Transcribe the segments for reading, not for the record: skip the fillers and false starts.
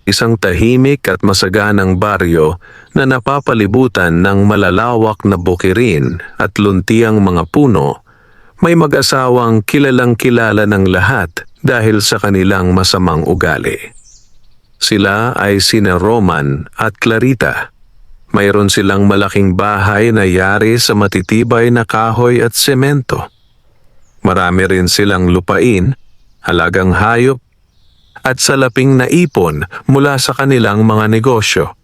isang tahimik at masaganang baryo na napapalibutan ng malalawak na bukirin at luntiang mga puno. May mag-asawang kilalang kilala ng lahat dahil sa kanilang masamang ugali. Sila ay sina Roman at Clarita. Mayroon silang malaking bahay na yari sa matitibay na kahoy at semento. Marami rin silang lupain, halagang hayop, at salaping na ipon mula sa kanilang mga negosyo.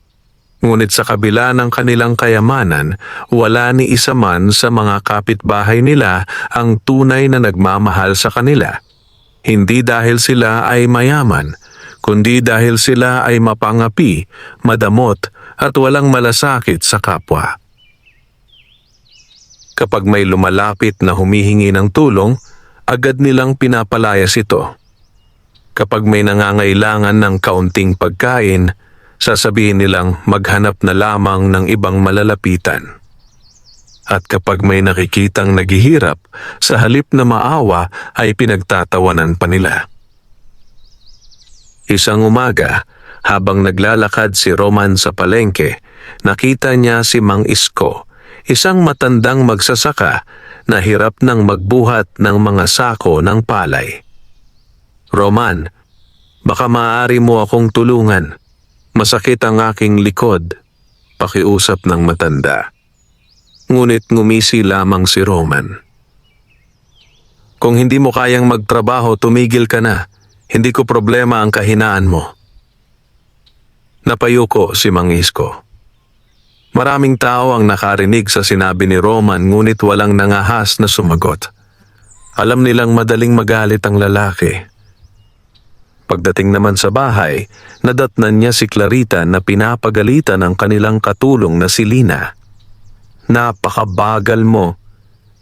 Ngunit sa kabila ng kanilang kayamanan, wala ni isa man sa mga kapitbahay nila ang tunay na nagmamahal sa kanila. Hindi dahil sila ay mayaman, kundi dahil sila ay mapangapi, madamot at walang malasakit sa kapwa. Kapag may lumalapit na humihingi ng tulong, agad nilang pinapalayas ito. Kapag may nangangailangan ng kaunting pagkain, sasabihin nilang maghanap na lamang ng ibang malalapitan. At kapag may nakikitang naghihirap, sa halip na maawa ay pinagtatawanan pa nila. Isang umaga, habang naglalakad si Roman sa palengke, nakita niya si Mang Isko, isang matandang magsasaka na hirap ng magbuhat ng mga sako ng palay. "Roman, baka maaari mo akong tulungan. Masakit ang aking likod," pakiusap ng matanda. Ngunit ngumisi lamang si Roman. "Kung hindi mo kayang magtrabaho, tumigil ka na. Hindi ko problema ang kahinaan mo." Napayuko si Mang Isko. Maraming tao ang nakarinig sa sinabi ni Roman ngunit walang nangahas na sumagot. Alam nilang madaling magalit ang lalaki. Pagdating naman sa bahay, nadatnan niya si Clarita na pinapagalitan ng kanilang katulong na si Lina. "Napakabagal mo.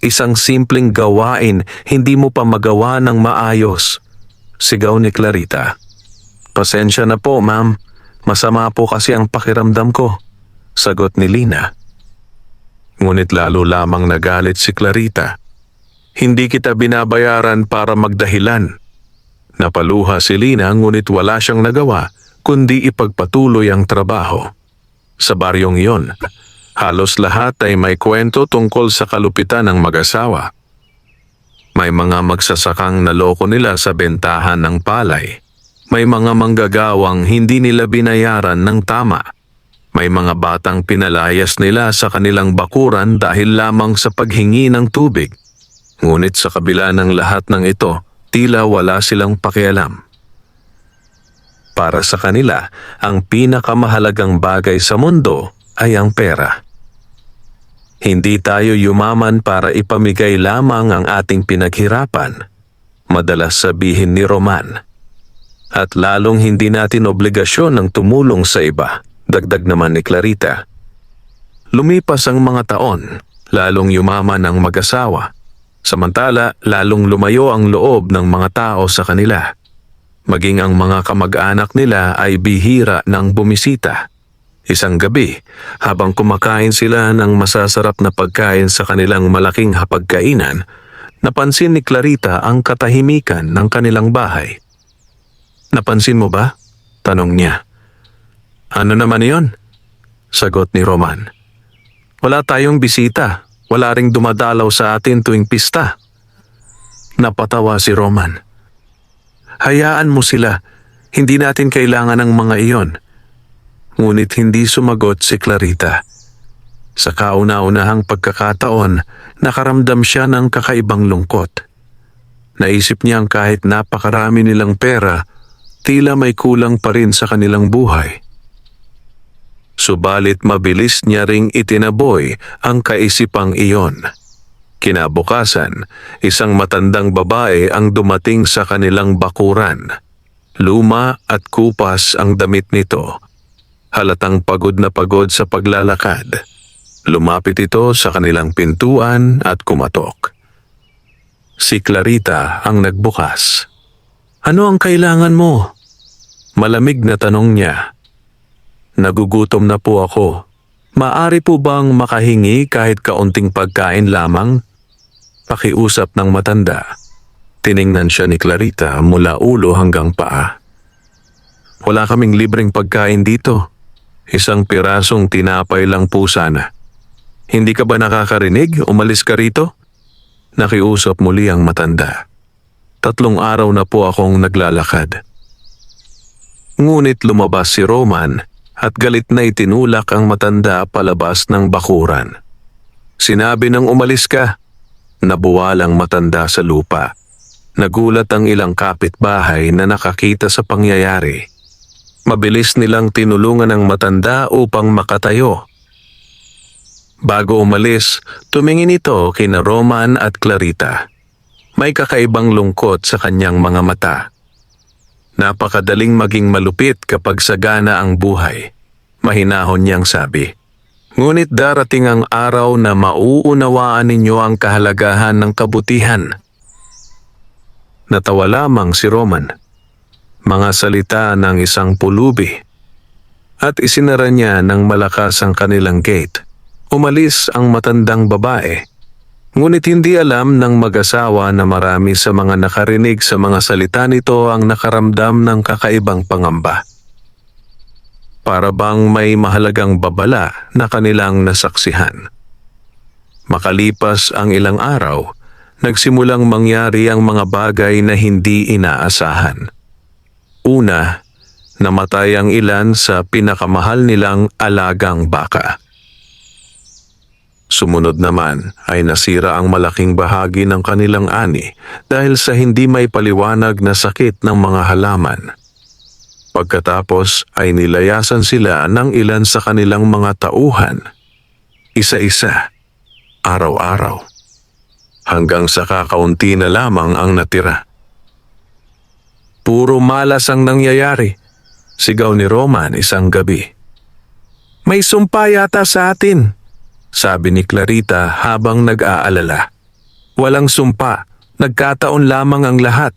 Isang simpleng gawain, hindi mo pa magawa ng maayos," sigaw ni Clarita. "Pasensya na po, ma'am. Masama po kasi ang pakiramdam ko," sagot ni Lina. Ngunit lalo lamang nagalit si Clarita. "Hindi kita binabayaran para magdahilan." Napaluha si Lina ngunit wala siyang nagawa kundi ipagpatuloy ang trabaho. Sa baryong iyon, halos lahat ay may kwento tungkol sa kalupitan ng mag-asawa. May mga magsasakang naloko nila sa bentahan ng palay. May mga manggagawang hindi nila binayaran ng tama. May mga batang pinalayas nila sa kanilang bakuran dahil lamang sa paghingi ng tubig. Ngunit sa kabila ng lahat ng ito, tila wala silang pakialam. Para sa kanila, ang pinakamahalagang bagay sa mundo ay ang pera. Hindi tayo yumaman para ipamigay lamang ang ating pinaghirapan, madalas sabihin ni Roman. At lalong hindi natin obligasyon ng tumulong sa iba, dagdag naman ni Clarita. Lumipas ang mga taon, lalong yumaman ang mag-asawa. Samantala, lalong lumayo ang loob ng mga tao sa kanila. Maging ang mga kamag-anak nila ay bihira ng bumisita. Isang gabi, habang kumakain sila ng masasarap na pagkain sa kanilang malaking hapagkainan, napansin ni Clarita ang katahimikan ng kanilang bahay. "Napansin mo ba?" tanong niya. "Ano naman iyon?" sagot ni Roman. "Wala tayong bisita. Wala ring dumadalaw sa atin tuwing pista." Napatawa si Roman. "Hayaan mo sila. Hindi natin kailangan ng mga iyon." Ngunit hindi sumagot si Clarita. Sa kauna-unahang pagkakataon, nakaramdam siya ng kakaibang lungkot. Naisip niyang kahit napakarami nilang pera, tila may kulang pa rin sa kanilang buhay. Subalit mabilis niya ring itinaboy ang kaisipang iyon. Kinabukasan, isang matandang babae ang dumating sa kanilang bakuran. Luma at kupas ang damit nito. Halatang pagod na pagod sa paglalakad. Lumapit ito sa kanilang pintuan at kumatok. Si Clarita ang nagbukas. "Ano ang kailangan mo?" Malamig na tanong niya. "Nagugutom na po ako. Maaari po bang makahingi kahit kaunting pagkain lamang?" Pakiusap ng matanda. Tiningnan siya ni Clarita mula ulo hanggang paa. Wala kaming libreng pagkain dito. Isang pirasong tinapay lang po sana. Hindi ka ba nakakarinig? Umalis ka rito? Nakiusap muli ang matanda. 3 araw na po akong naglalakad. Ngunit lumabas si Roman at galit na itinulak ang matanda palabas ng bakuran. Sinabi ng umalis ka. Nabuwalang matanda sa lupa. Nagulat ang ilang kapitbahay na nakakita sa pangyayari. Mabilis nilang tinulungan ang matanda upang makatayo. Bago umalis, tumingin ito kina Roman at Clarita. May kakaibang lungkot sa kanyang mga mata. Napakadaling maging malupit kapag sagana ang buhay. Mahinahon niyang sabi. Ngunit darating ang araw na mauunawaan ninyo ang kahalagahan ng kabutihan. Natawa lamang si Roman. Mga salita ng isang pulubi. At isinara niya ng malakas ang kanilang gate. Umalis ang matandang babae. Ngunit hindi alam ng mag-asawa na marami sa mga nakarinig sa mga salita nito ang nakaramdam ng kakaibang pangamba. Para bang may mahalagang babala na kanilang nasaksihan. Makalipas ang ilang araw, nagsimulang mangyari ang mga bagay na hindi inaasahan. Una, namatay ang ilan sa pinakamahal nilang alagang baka. Sumunod naman ay nasira ang malaking bahagi ng kanilang ani dahil sa hindi may paliwanag na sakit ng mga halaman. Pagkatapos ay nilayasan sila ng ilan sa kanilang mga tauhan. Isa-isa, araw-araw. Hanggang sa kakaunti na lamang ang natira. Puro malas ang nangyayari, sigaw ni Roman isang gabi. May sumpa yata sa atin, sabi ni Clarita habang nag-aalala. Walang sumpa, nagkataon lamang ang lahat.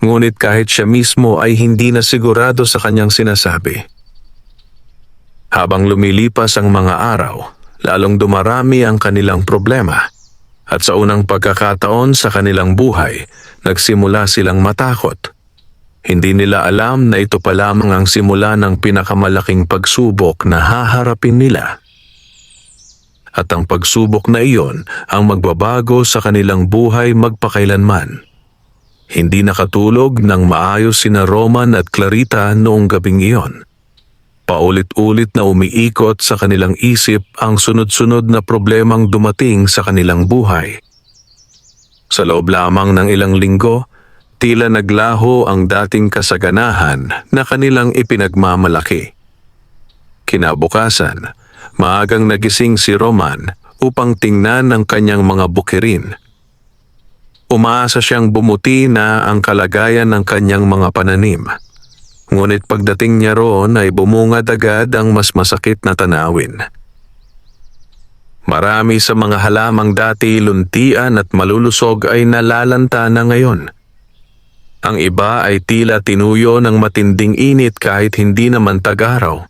Ngunit kahit siya mismo ay hindi na sigurado sa kanyang sinasabi. Habang lumilipas ang mga araw, lalong dumarami ang kanilang problema. At sa unang pagkakataon sa kanilang buhay, nagsimula silang matakot. Hindi nila alam na ito pa lamang ang simula ng pinakamalaking pagsubok na haharapin nila. At ang pagsubok na iyon ang magbabago sa kanilang buhay magpakailanman. Hindi nakatulog ng maayos sina Roman at Clarita noong gabing iyon. Paulit-ulit na umiikot sa kanilang isip ang sunod-sunod na problemang dumating sa kanilang buhay. Sa loob lamang ng ilang linggo, tila naglaho ang dating kasaganahan na kanilang ipinagmamalaki. Kinabukasan, maagang nagising si Roman upang tingnan ang kanyang mga bukirin. Umaasa siyang bumuti na ang kalagayan ng kanyang mga pananim. Ngunit pagdating niya roon ay bumungad agad ang mas masakit na tanawin. Marami sa mga halamang dati luntian at malulusog ay nalalanta na ngayon. Ang iba ay tila tinuyo ng matinding init kahit hindi naman tag-araw.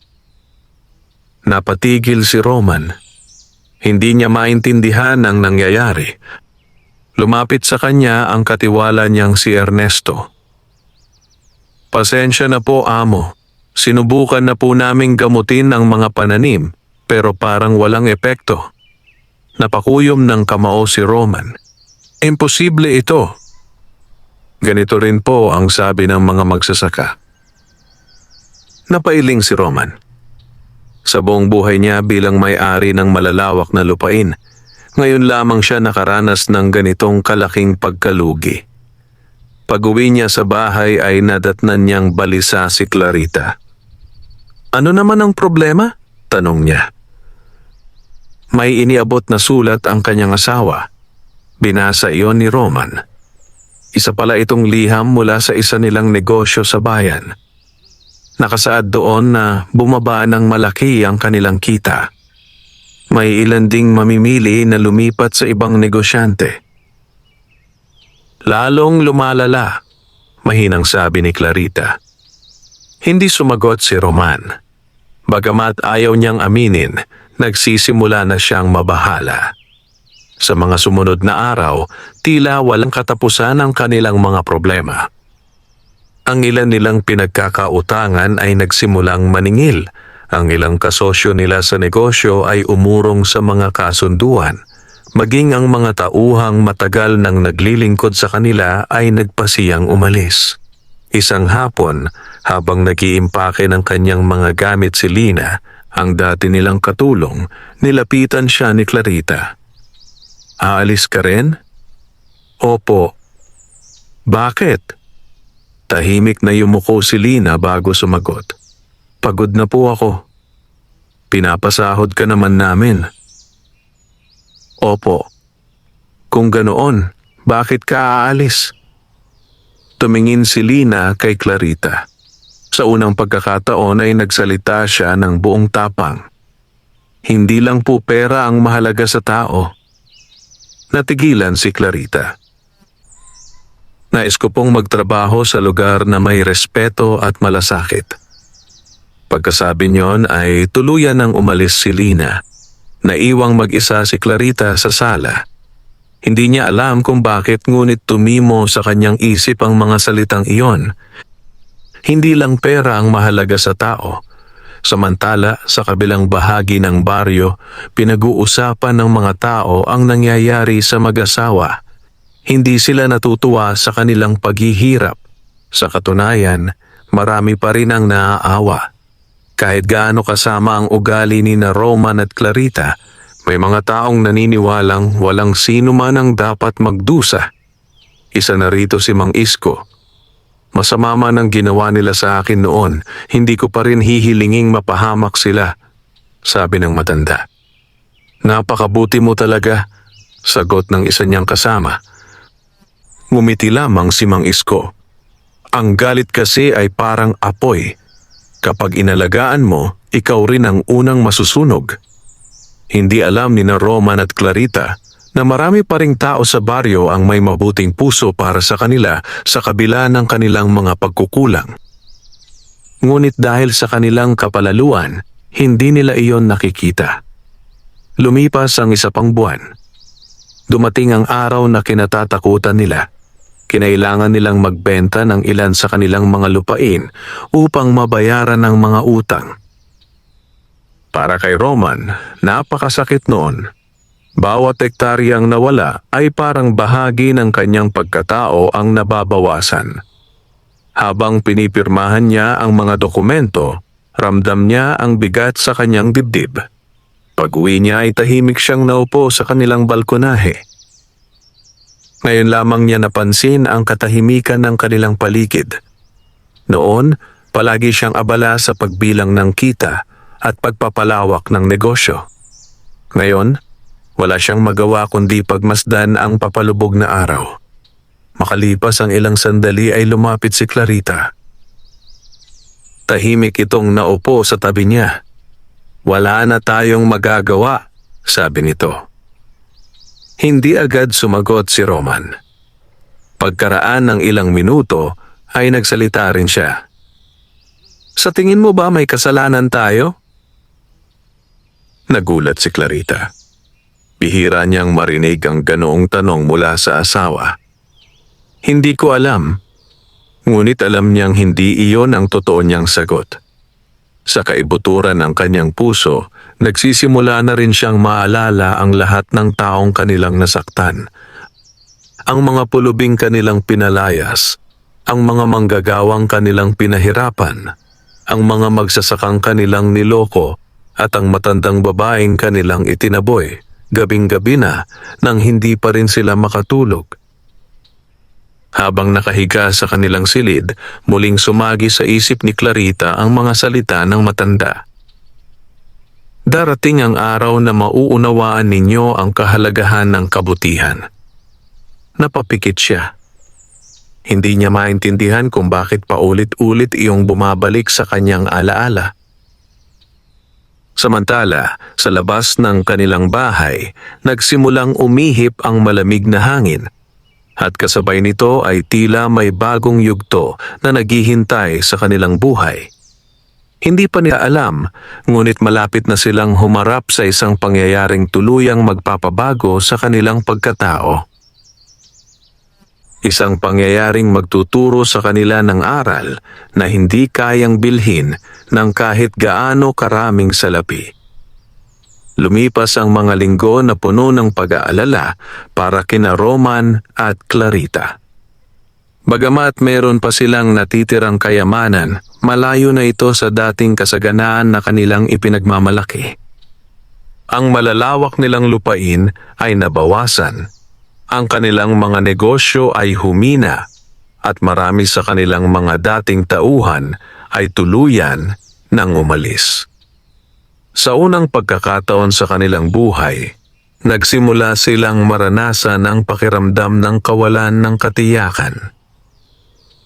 Napatigil si Roman. Hindi niya maintindihan ang nangyayari. Lumapit sa kanya ang katiwala niyang si Ernesto. Pasensya na po, amo. Sinubukan na po naming gamutin ang mga pananim pero parang walang epekto. Napakuyom ng kamao si Roman. Imposible ito. Ganito rin po ang sabi ng mga magsasaka. Napailing si Roman. Sa buong buhay niya bilang may-ari ng malalawak na lupain, ngayon lamang siya nakaranas ng ganitong kalaking pagkalugi. Pag-uwi niya sa bahay ay nadatnan niyang balisa si Clarita. Ano naman ang problema? Tanong niya. May iniabot na sulat ang kanyang asawa. Binasa iyon ni Roman. Isa pala itong liham mula sa isa nilang negosyo sa bayan. Nakasaad doon na bumaba ng malaki ang kanilang kita. May ilan ding mamimili na lumipat sa ibang negosyante. Lalong lumalala, mahinang sabi ni Clarita. Hindi sumagot si Roman. Bagamat ayaw niyang aminin, nagsisimula na siyang mabahala. Sa mga sumunod na araw, tila walang katapusan ang kanilang mga problema. Ang ilan nilang pinagkakautangan ay nagsimulang maningil. Ang ilang kasosyo nila sa negosyo ay umurong sa mga kasunduan. Maging ang mga tauhang matagal nang naglilingkod sa kanila ay nagpasiyang umalis. Isang hapon, habang nag-iimpake ng kanyang mga gamit si Lina, ang dati nilang katulong, nilapitan siya ni Clarita. "Aalis ka rin?" "Opo." "Bakit?" Tahimik na yumuko si Lina bago sumagot. "Pagod na po ako." "Pinapasahod ka naman namin." "Opo." "Kung ganoon, bakit ka aalis?" Tumingin si Lina kay Clarita. Sa unang pagkakataon ay nagsalita siya ng buong tapang. "Hindi lang po pera ang mahalaga sa tao." Natigilan si Clarita. "Nais ko pong magtrabaho sa lugar na may respeto at malasakit." Pagkasabi niyon ay tuluyan nang umalis si Lina. Naiwang mag-isa si Clarita sa sala. Hindi niya alam kung bakit, ngunit tumimo sa kanyang isip ang mga salitang iyon. Hindi lang pera ang mahalaga sa tao. Samantala, sa kabilang bahagi ng baryo, pinag-uusapan ng mga tao ang nangyayari sa mag-asawa. Hindi sila natutuwa sa kanilang paghihirap. Sa katunayan, marami pa rin ang naaawa. Kahit gaano kasama ang ugali ni na Roman at Clarita, may mga taong naniniwalang walang sino man ang dapat magdusa. Isa na rito si Mang Isko. "Masama man ang ginawa nila sa akin noon, hindi ko pa rin hihilinging mapahamak sila," sabi ng matanda. "Napakabuti mo talaga," sagot ng isa niyang kasama. Ngumiti lamang si Mang Isko. "Ang galit kasi ay parang apoy. Kapag inalagaan mo, ikaw rin ang unang masusunog." Hindi alam ni na Roman at Clarita na marami pa ring tao sa baryo ang may mabuting puso para sa kanila sa kabila ng kanilang mga pagkukulang. Ngunit dahil sa kanilang kapalaluan, hindi nila iyon nakikita. Lumipas ang isa pang buwan. Dumating ang araw na kinatatakutan nila. Kinailangan nilang magbenta ng ilan sa kanilang mga lupain upang mabayaran ang mga utang. Para kay Roman, napakasakit noon. Bawat hektaryang nawala ay parang bahagi ng kanyang pagkatao ang nababawasan. Habang pinipirmahan niya ang mga dokumento, ramdam niya ang bigat sa kanyang dibdib. Pag-uwi niya ay tahimik siyang naupo sa kanilang balkonahe. Ngayon lamang niya napansin ang katahimikan ng kanilang paligid. Noon, palagi siyang abala sa pagbilang ng kita at pagpapalawak ng negosyo. Ngayon, wala siyang magawa kundi pagmasdan ang papalubog na araw. Makalipas ang ilang sandali ay lumapit si Clarita. Tahimik itong naupo sa tabi niya. "Wala na tayong magagawa," sabi nito. Hindi agad sumagot si Roman. Pagkaraan ng ilang minuto ay nagsalita rin siya. "Sa tingin mo ba may kasalanan tayo?" Nagulat si Clarita. Bihira niyang marinig ang ganoong tanong mula sa asawa. "Hindi ko alam." Ngunit alam niyang hindi iyon ang totoo niyang sagot. Sa kaibuturan ng kanyang puso, nagsisimula na rin siyang maalala ang lahat ng taong kanilang nasaktan. Ang mga pulubing kanilang pinalayas, ang mga manggagawang kanilang pinahirapan, ang mga magsasakang kanilang niloko, at ang matandang babaeng kanilang itinaboy, gabing-gabi na nang hindi pa rin sila makatulog. Habang nakahiga sa kanilang silid, muling sumagi sa isip ni Clarita ang mga salita ng matanda. "Darating ang araw na mauunawaan ninyo ang kahalagahan ng kabutihan." Napapikit siya. Hindi niya maintindihan kung bakit paulit-ulit iyong bumabalik sa kanyang alaala. Samantala, sa labas ng kanilang bahay, nagsimulang umihip ang malamig na hangin. At kasabay nito ay tila may bagong yugto na naghihintay sa kanilang buhay. Hindi pa nila alam, ngunit malapit na silang humarap sa isang pangyayaring tuluyang magpapabago sa kanilang pagkatao. Isang pangyayaring magtuturo sa kanila ng aral na hindi kayang bilhin ng kahit gaano karaming salapi. Lumipas ang mga linggo na puno ng pag-aalala para kina Roman at Clarita. Bagamat meron pa silang natitirang kayamanan, malayo na ito sa dating kasaganaan na kanilang ipinagmamalaki. Ang malalawak nilang lupain ay nabawasan. Ang kanilang mga negosyo ay humina at marami sa kanilang mga dating tauhan ay tuluyan nang umalis. Sa unang pagkakataon sa kanilang buhay, nagsimula silang maranasan ang pakiramdam ng kawalan ng katiyakan.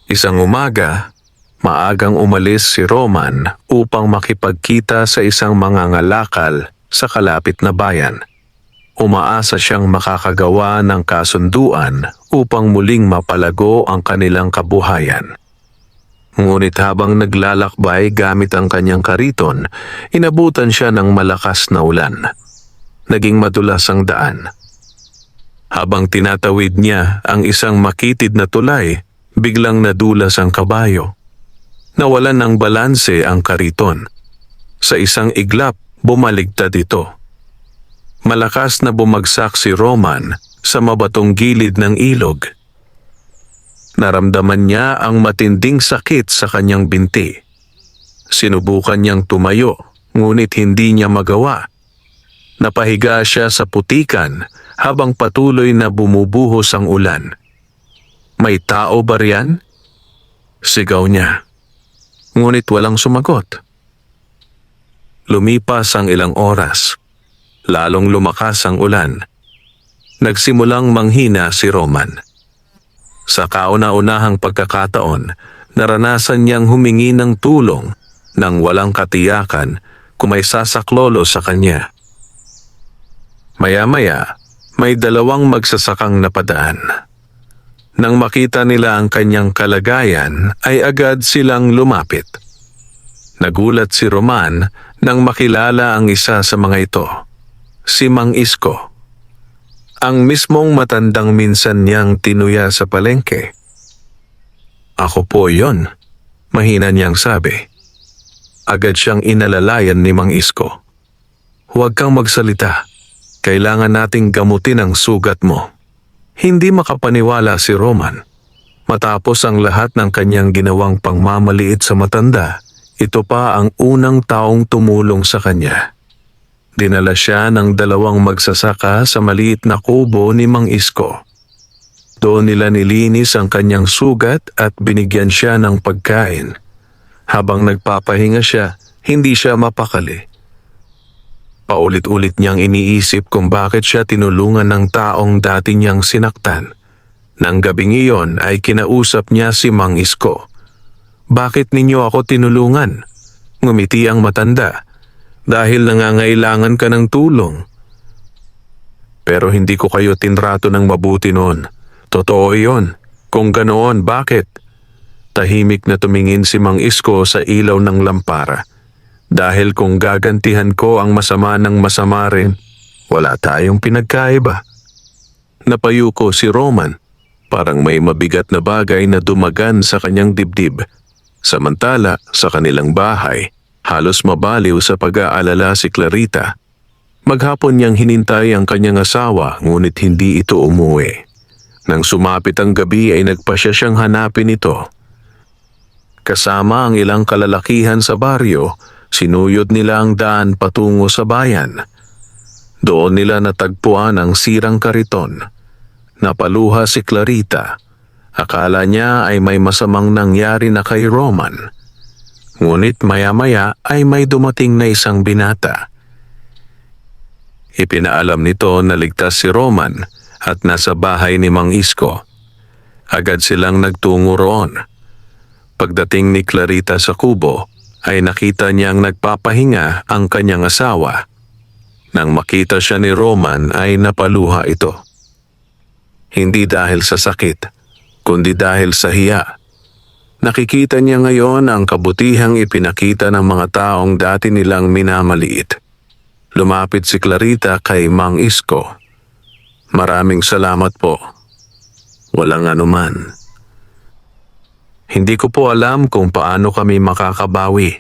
Isang umaga, maagang umalis si Roman upang makipagkita sa isang mangangalakal sa kalapit na bayan. Umaasa siyang makakagawa ng kasunduan upang muling mapalago ang kanilang kabuhayan. Ngunit habang naglalakbay gamit ang kanyang kariton, inabutan siya ng malakas na ulan. Naging madulas ang daan. Habang tinatawid niya ang isang makitid na tulay, biglang nadulas ang kabayo. Nawalan ng balanse ang kariton. Sa isang iglap, bumaligtad ito. Malakas na bumagsak si Roman sa mabatong gilid ng ilog. Naramdaman niya ang matinding sakit sa kanyang binti. Sinubukan niyang tumayo, ngunit hindi niya magawa. Napahiga siya sa putikan habang patuloy na bumubuhos ang ulan. "May tao ba riyan?" sigaw niya. Ngunit walang sumagot. Lumipas ang ilang oras. Lalong lumakas ang ulan. Nagsimulang manghina si Roman. Sa kauna-unahang pagkakataon, naranasan niyang humingi ng tulong nang walang katiyakan kung may sasaklolo sa kanya. Maya-maya, may dalawang magsasakang napadaan. Nang makita nila ang kanyang kalagayan, ay agad silang lumapit. Nagulat si Roman nang makilala ang isa sa mga ito. Si Mang Isko. Ang mismong matandang minsan niyang tinuya sa palengke. "Ako po yon," mahina niyang sabi. Agad siyang inalalayan ni Mang Isko. "Huwag kang magsalita. Kailangan nating gamutin ang sugat mo." Hindi makapaniwala si Roman. Matapos ang lahat ng kanyang ginawang pangmamaliit sa matanda, ito pa ang unang taong tumulong sa kanya. Dinala siya ng dalawang magsasaka sa maliit na kubo ni Mang Isko. Doon nila nilinis ang kanyang sugat at binigyan siya ng pagkain. Habang nagpapahinga siya, hindi siya mapakali. Paulit-ulit niyang iniisip kung bakit siya tinulungan ng taong dati niyang sinaktan. Nang gabing iyon ay kinausap niya si Mang Isko. "Bakit ninyo ako tinulungan?" Ngumiti ang matanda. "Dahil nangangailangan ka ng tulong." "Pero hindi ko kayo tinrato ng mabuti noon." "Totoo iyon. Kung ganoon, bakit?" Tahimik na tumingin si Mang Isko sa ilaw ng lampara. "Dahil kung gagantihan ko ang masama ng masama rin, wala tayong pinagkaiba." Napayuko si Roman. Parang may mabigat na bagay na dumagan sa kanyang dibdib. Samantala, sa kanilang bahay, halos mabaliw sa pag-aalala si Clarita. Maghapon niyang hinintay ang kanyang asawa, ngunit hindi ito umuwi. Nang sumapit ang gabi ay nagpasya siyang hanapin ito. Kasama ang ilang kalalakihan sa baryo, sinuyod nila ang daan patungo sa bayan. Doon nila natagpuan ang sirang kariton. Napaluha si Clarita. Akala niya ay may masamang nangyari na kay Roman. Ngunit maya-maya ay may dumating na isang binata. Ipinaalam nito na ligtas si Roman at nasa bahay ni Mang Isko. Agad silang nagtungo roon. Pagdating ni Clarita sa kubo, ay nakita niyang nagpapahinga ang kanyang asawa. Nang makita siya ni Roman ay napaluha ito. Hindi dahil sa sakit, kundi dahil sa hiya. Nakikita niya ngayon ang kabutihang ipinakita ng mga taong dati nilang minamaliit. Lumapit si Clarita kay Mang Isko. "Maraming salamat po." Walang anuman. Hindi ko po alam kung paano kami makakabawi.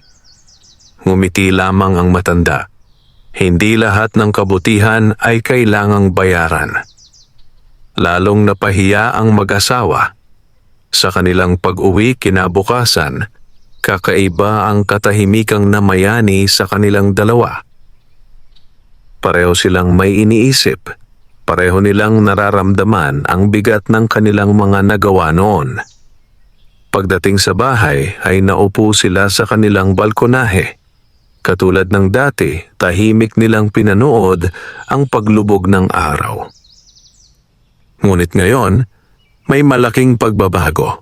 Ngumiti lamang ang matanda. Hindi lahat ng kabutihan ay kailangang bayaran. Lalong napahiya ang mag-asawa. Sa kanilang pag-uwi kinabukasan, kakaiba ang katahimikang namayani sa kanilang dalawa. Pareho silang may iniisip. Pareho nilang nararamdaman ang bigat ng kanilang mga nagawa noon. Pagdating sa bahay ay naupo sila sa kanilang balkonahe. Katulad ng dati, tahimik nilang pinanood ang paglubog ng araw. Ngunit ngayon, may malaking pagbabago.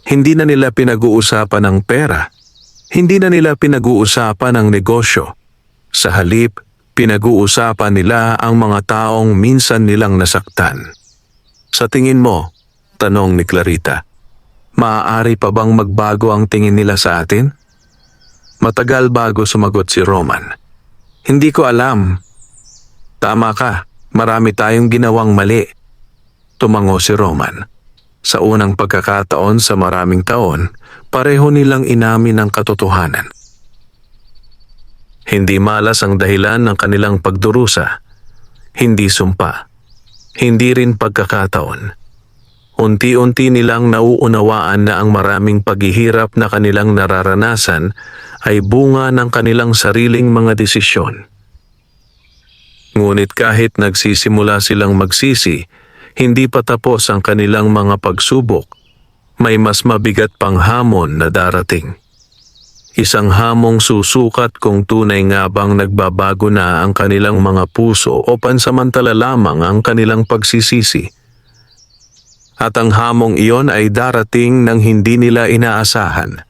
Hindi na nila pinag-uusapan ang pera. Hindi na nila pinag-uusapan ang negosyo. Sa halip, pinag-uusapan nila ang mga taong minsan nilang nasaktan. Sa tingin mo, tanong ni Clarita, maaari pa bang magbago ang tingin nila sa atin? Matagal bago sumagot si Roman. Hindi ko alam. Tama ka, marami tayong ginawang mali. Tumango si Roman. Sa unang pagkakataon sa maraming taon, pareho nilang inamin ang katotohanan. Hindi malas ang dahilan ng kanilang pagdurusa. Hindi sumpa. Hindi rin pagkakataon. Unti-unti nilang nauunawaan na ang maraming paghihirap na kanilang nararanasan ay bunga ng kanilang sariling mga desisyon. Ngunit kahit nagsisimula silang magsisi, hindi pa tapos ang kanilang mga pagsubok. May mas mabigat pang hamon na darating. Isang hamong susukat kung tunay nga bang nagbabago na ang kanilang mga puso o pansamantala lamang ang kanilang pagsisisi. At ang hamong iyon ay darating nang hindi nila inaasahan.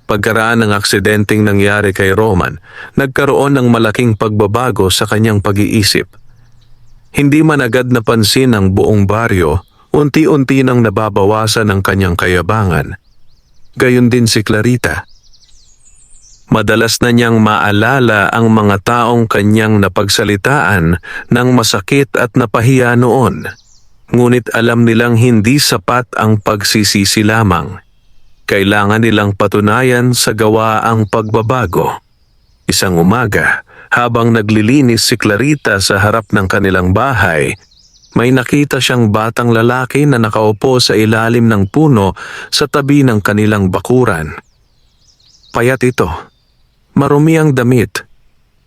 Pagkaraan ng aksidenteng nangyari kay Roman, nagkaroon ng malaking pagbabago sa kanyang pag-iisip. Hindi man agad napansin ng buong baryo, unti-unti nang nababawasan ang kanyang kayabangan. Gayon din si Clarita. Madalas na niyang maalala ang mga taong kanyang napagsalitaan ng masakit at napahiya noon. Ngunit alam nilang hindi sapat ang pagsisisi lamang. Kailangan nilang patunayan sa gawa ang pagbabago. Isang umaga, habang naglilinis si Clarita sa harap ng kanilang bahay, may nakita siyang batang lalaki na nakaupo sa ilalim ng puno sa tabi ng kanilang bakuran. Payat ito. Marumi ang damit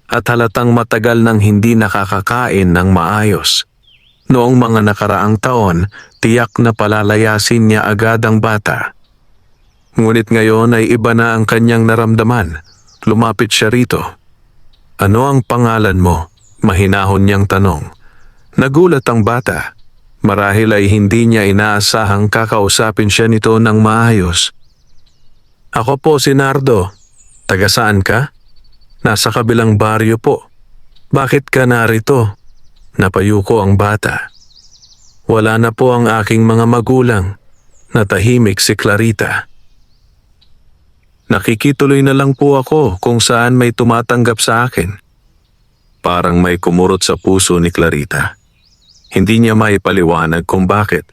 at halatang matagal nang hindi nakakakain ng maayos. Noong mga nakaraang taon, tiyak na palalayasin niya agad ang bata. Ngunit ngayon ay iba na ang kanyang naramdaman. Lumapit siya rito. Ano ang pangalan mo? Mahinahon niyang tanong. Nagulat ang bata. Marahil ay hindi niya inaasahang kakausapin siya nito ng maayos. Ako po si Nardo. Taga saan ka? Nasa kabilang baryo po. Bakit ka narito? Napayuko ang bata. Wala na po ang aking mga magulang. Natahimik si Clarita. Nakikituloy na lang po ako kung saan may tumatanggap sa akin. Parang may kumurot sa puso ni Clarita. Hindi niya maipaliwanag kung bakit.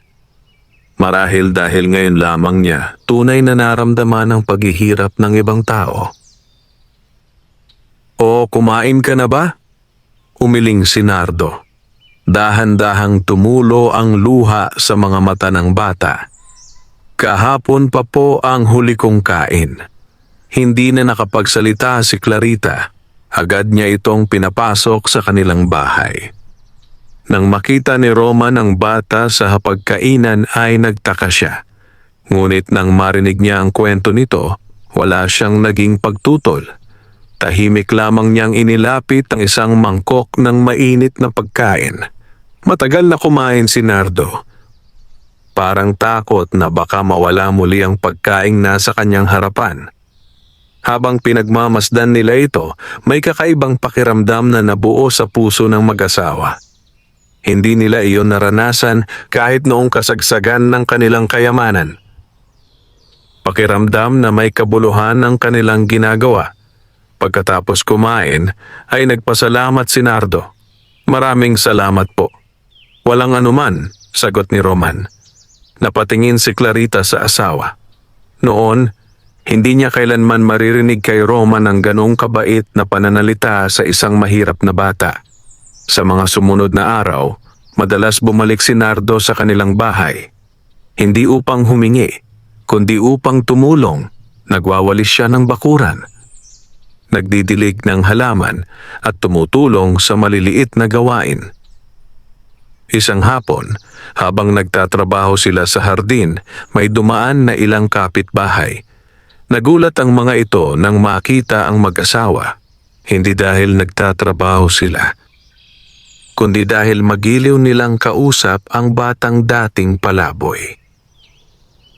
Marahil dahil ngayon lamang niya tunay na naramdaman ang paghihirap ng ibang tao. O kumain ka na ba? Umiling si Nardo. Dahan-dahang tumulo ang luha sa mga mata ng bata. Kahapon pa po ang huli kong kain. Hindi na nakapagsalita si Clarita. Agad niya itong pinapasok sa kanilang bahay. Nang makita ni Roman ang bata sa hapagkainan ay nagtaka siya. Ngunit nang marinig niya ang kwento nito, wala siyang naging pagtutol. Tahimik lamang niyang inilapit ang isang mangkok ng mainit na pagkain. Matagal na kumain si Nardo. Parang takot na baka mawala muli ang pagkaing nasa kanyang harapan. Habang pinagmamasdan nila ito, may kakaibang pakiramdam na nabuo sa puso ng mag-asawa. Hindi nila iyon naranasan kahit noong kasagsagan ng kanilang kayamanan. Pakiramdam na may kabuluhan ang kanilang ginagawa. Pagkatapos kumain, ay nagpasalamat si Nardo. Maraming salamat po. Walang anuman, sagot ni Roman. Napatingin si Clarita sa asawa. Noon, hindi niya kailanman maririnig kay Roman ang ganong kabait na pananalita sa isang mahirap na bata. Sa mga sumunod na araw, madalas bumalik si Nardo sa kanilang bahay. Hindi upang humingi, kundi upang tumulong. Nagwawalis siya ng bakuran. Nagdidilig ng halaman at tumutulong sa maliliit na gawain. Isang hapon, habang nagtatrabaho sila sa hardin, may dumaan na ilang kapitbahay. Nagulat ang mga ito nang makita ang mag-asawa. Hindi dahil nagtatrabaho sila, kundi dahil magiliw nilang kausap ang batang dating palaboy.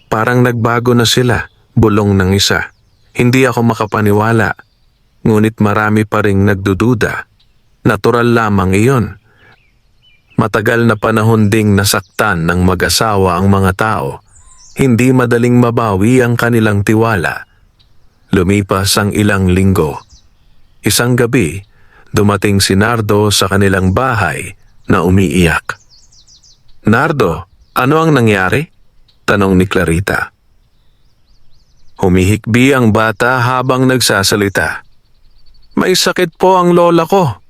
Parang nagbago na sila, bulong ng isa. Hindi ako makapaniwala, ngunit marami pa ring nagdududa. Natural lamang iyon. Matagal na panahon ding nasaktan ng mag-asawa ang mga tao. Hindi madaling mabawi ang kanilang tiwala. Lumipas ang ilang linggo. Isang gabi, dumating si Nardo sa kanilang bahay na umiiyak. "Nardo, ano ang nangyari?" tanong ni Clarita. Humihikbi ang bata habang nagsasalita. "May sakit po ang lola ko."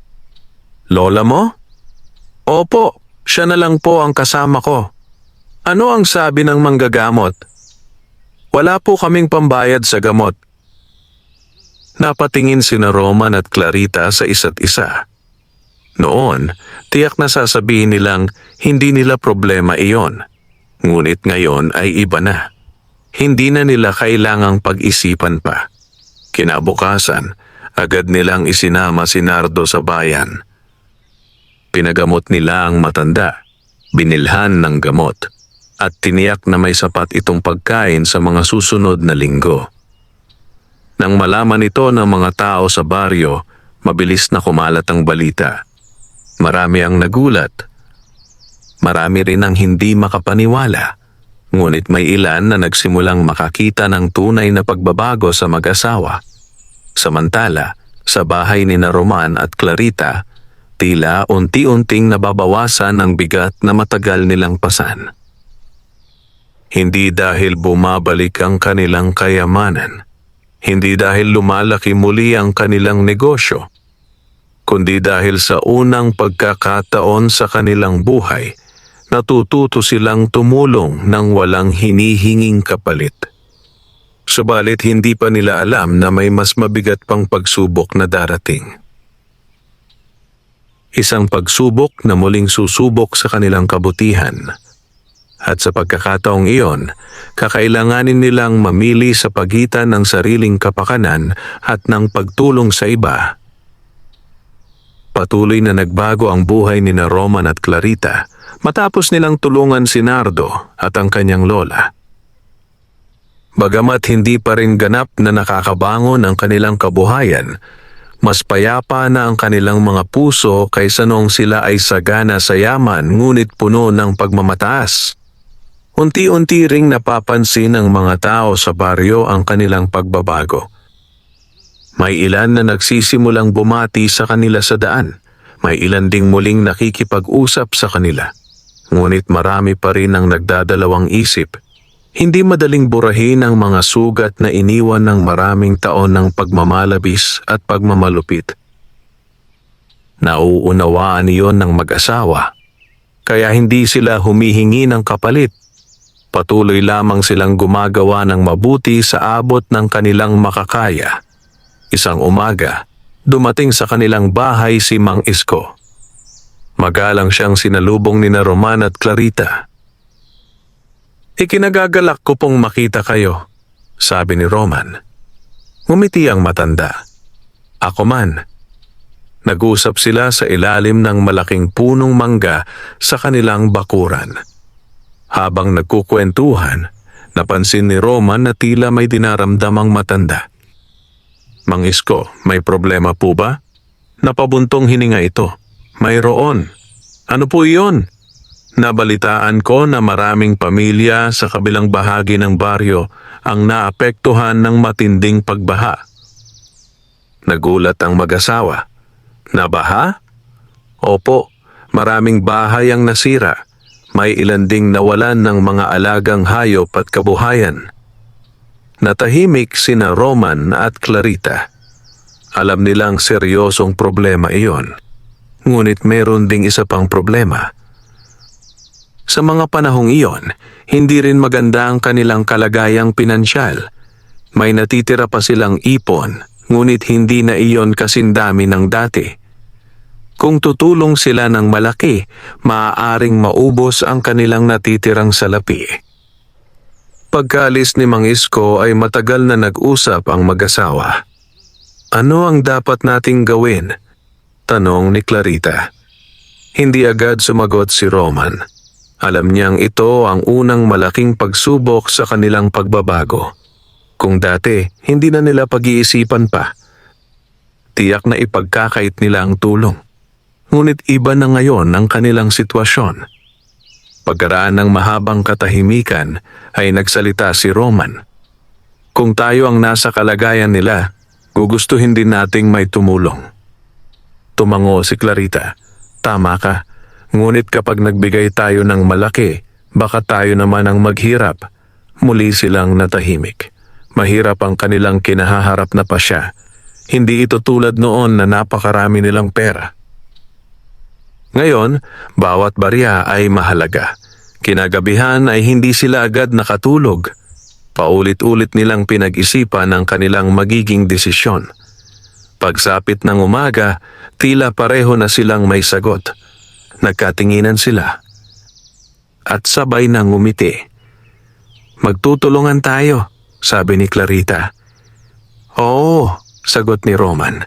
"Lola mo?" "Opo, siya na lang po ang kasama ko." "Ano ang sabi ng manggagamot?" "Wala po kaming pambayad sa gamot." Napatingin sina Roman at Clarita sa isa't isa. Noon, tiyak na sasabihin nilang hindi nila problema iyon. Ngunit ngayon ay iba na. Hindi na nila kailangang pag-isipan pa. Kinabukasan, agad nilang isinama si Nardo sa bayan. Pinagamot nila ang matanda, binilhan ng gamot, at tiniyak na may sapat itong pagkain sa mga susunod na linggo. Nang malaman ito ng mga tao sa baryo, mabilis na kumalat ang balita. Marami ang nagulat. Marami rin ang hindi makapaniwala. Ngunit may ilan na nagsimulang makakita ng tunay na pagbabago sa mag-asawa. Samantala, sa bahay ni na Roman at Clarita, tila unti-unting nababawasan ang bigat na matagal nilang pasan. Hindi dahil bumabalik ang kanilang kayamanan, hindi dahil lumalaki muli ang kanilang negosyo, kundi dahil sa unang pagkakataon sa kanilang buhay, natututo silang tumulong ng walang hinihinging kapalit. Subalit hindi pa nila alam na may mas mabigat pang pagsubok na darating. Isang pagsubok na muling susubok sa kanilang kabutihan. At sa pagkakataong iyon, kakailanganin nilang mamili sa pagitan ng sariling kapakanan at ng pagtulong sa iba. Patuloy na nagbago ang buhay ni na Roman at Clarita matapos nilang tulungan si Nardo at ang kanyang lola. Bagamat hindi pa rin ganap na nakakabangon ang kanilang kabuhayan, mas payapa na ang kanilang mga puso kaysa noong sila ay sagana sa yaman ngunit puno ng pagmamataas. Unti-unti ring napapansin ng mga tao sa baryo ang kanilang pagbabago. May ilan na nagsisimulang bumati sa kanila sa daan. May ilan ding muling nakikipag-usap sa kanila. Ngunit marami pa rin ang nagdadalawang isip. Hindi madaling burahin ang mga sugat na iniwan ng maraming taon ng pagmamalabis at pagmamalupit. Nauunawaan iyon ng mag-asawa, kaya hindi sila humihingi ng kapalit. Patuloy lamang silang gumagawa ng mabuti sa abot ng kanilang makakaya. Isang umaga, dumating sa kanilang bahay si Mang Isko. Magalang siyang sinalubong ni na Roman at Clarita. "Ikinagagalak ko pong makita kayo," sabi ni Roman. Ngumiti ang matanda. "Ako man." Nag-usap sila sa ilalim ng malaking punong mangga sa kanilang bakuran. Habang nagkukwentuhan, napansin ni Roman na tila may dinaramdamang matanda. "Mang Isko, may problema po ba?" Napabuntong hininga ito. "Mayroon." "Ano po iyon?" "Nabalitaan ko na maraming pamilya sa kabilang bahagi ng baryo ang naapektuhan ng matinding pagbaha." Nagulat ang mag-asawa. "Nabaha?" "Opo, maraming bahay ang nasira. May ilan ding nawalan ng mga alagang hayop at kabuhayan. Natahimik sina Roman at Clarita. Alam nilang seryosong problema iyon. Ngunit meron ding isa pang problema. Sa mga panahong iyon, hindi rin maganda ang kanilang kalagayang pinansyal. May natitira pa silang ipon, ngunit hindi na iyon kasindami ng dati. Kung tutulong sila ng malaki, maaaring maubos ang kanilang natitirang salapi. Pagkaalis ni Mang Isko ay matagal na nag-usap ang mag-asawa. Ano ang dapat nating gawin? Tanong ni Clarita. Hindi agad sumagot si Roman. Alam niyang ito ang unang malaking pagsubok sa kanilang pagbabago. Kung dati, hindi na nila pag-iisipan pa. Tiyak na ipagkakait nila ang tulong. Ngunit iba na ngayon ang kanilang sitwasyon. Pagkaraan ng mahabang katahimikan ay nagsalita si Roman. Kung tayo ang nasa kalagayan nila, gugustuhin din nating may tumulong. Tumango si Clarita. Tama ka, ngunit kapag nagbigay tayo ng malaki, baka tayo naman ang maghirap. Muli silang natahimik. Mahirap ang kanilang kinahaharap na pasya. Hindi ito tulad noon na napakarami nilang pera. Ngayon, bawat barya ay mahalaga. Kinagabihan ay hindi sila agad nakatulog. Paulit-ulit nilang pinag-isipan ang kanilang magiging desisyon. Pagsapit ng umaga, tila pareho na silang may sagot. Nagkatinginan sila. At sabay nang ngumiti. Magtutulungan tayo, sabi ni Clarita. Oo, sagot ni Roman.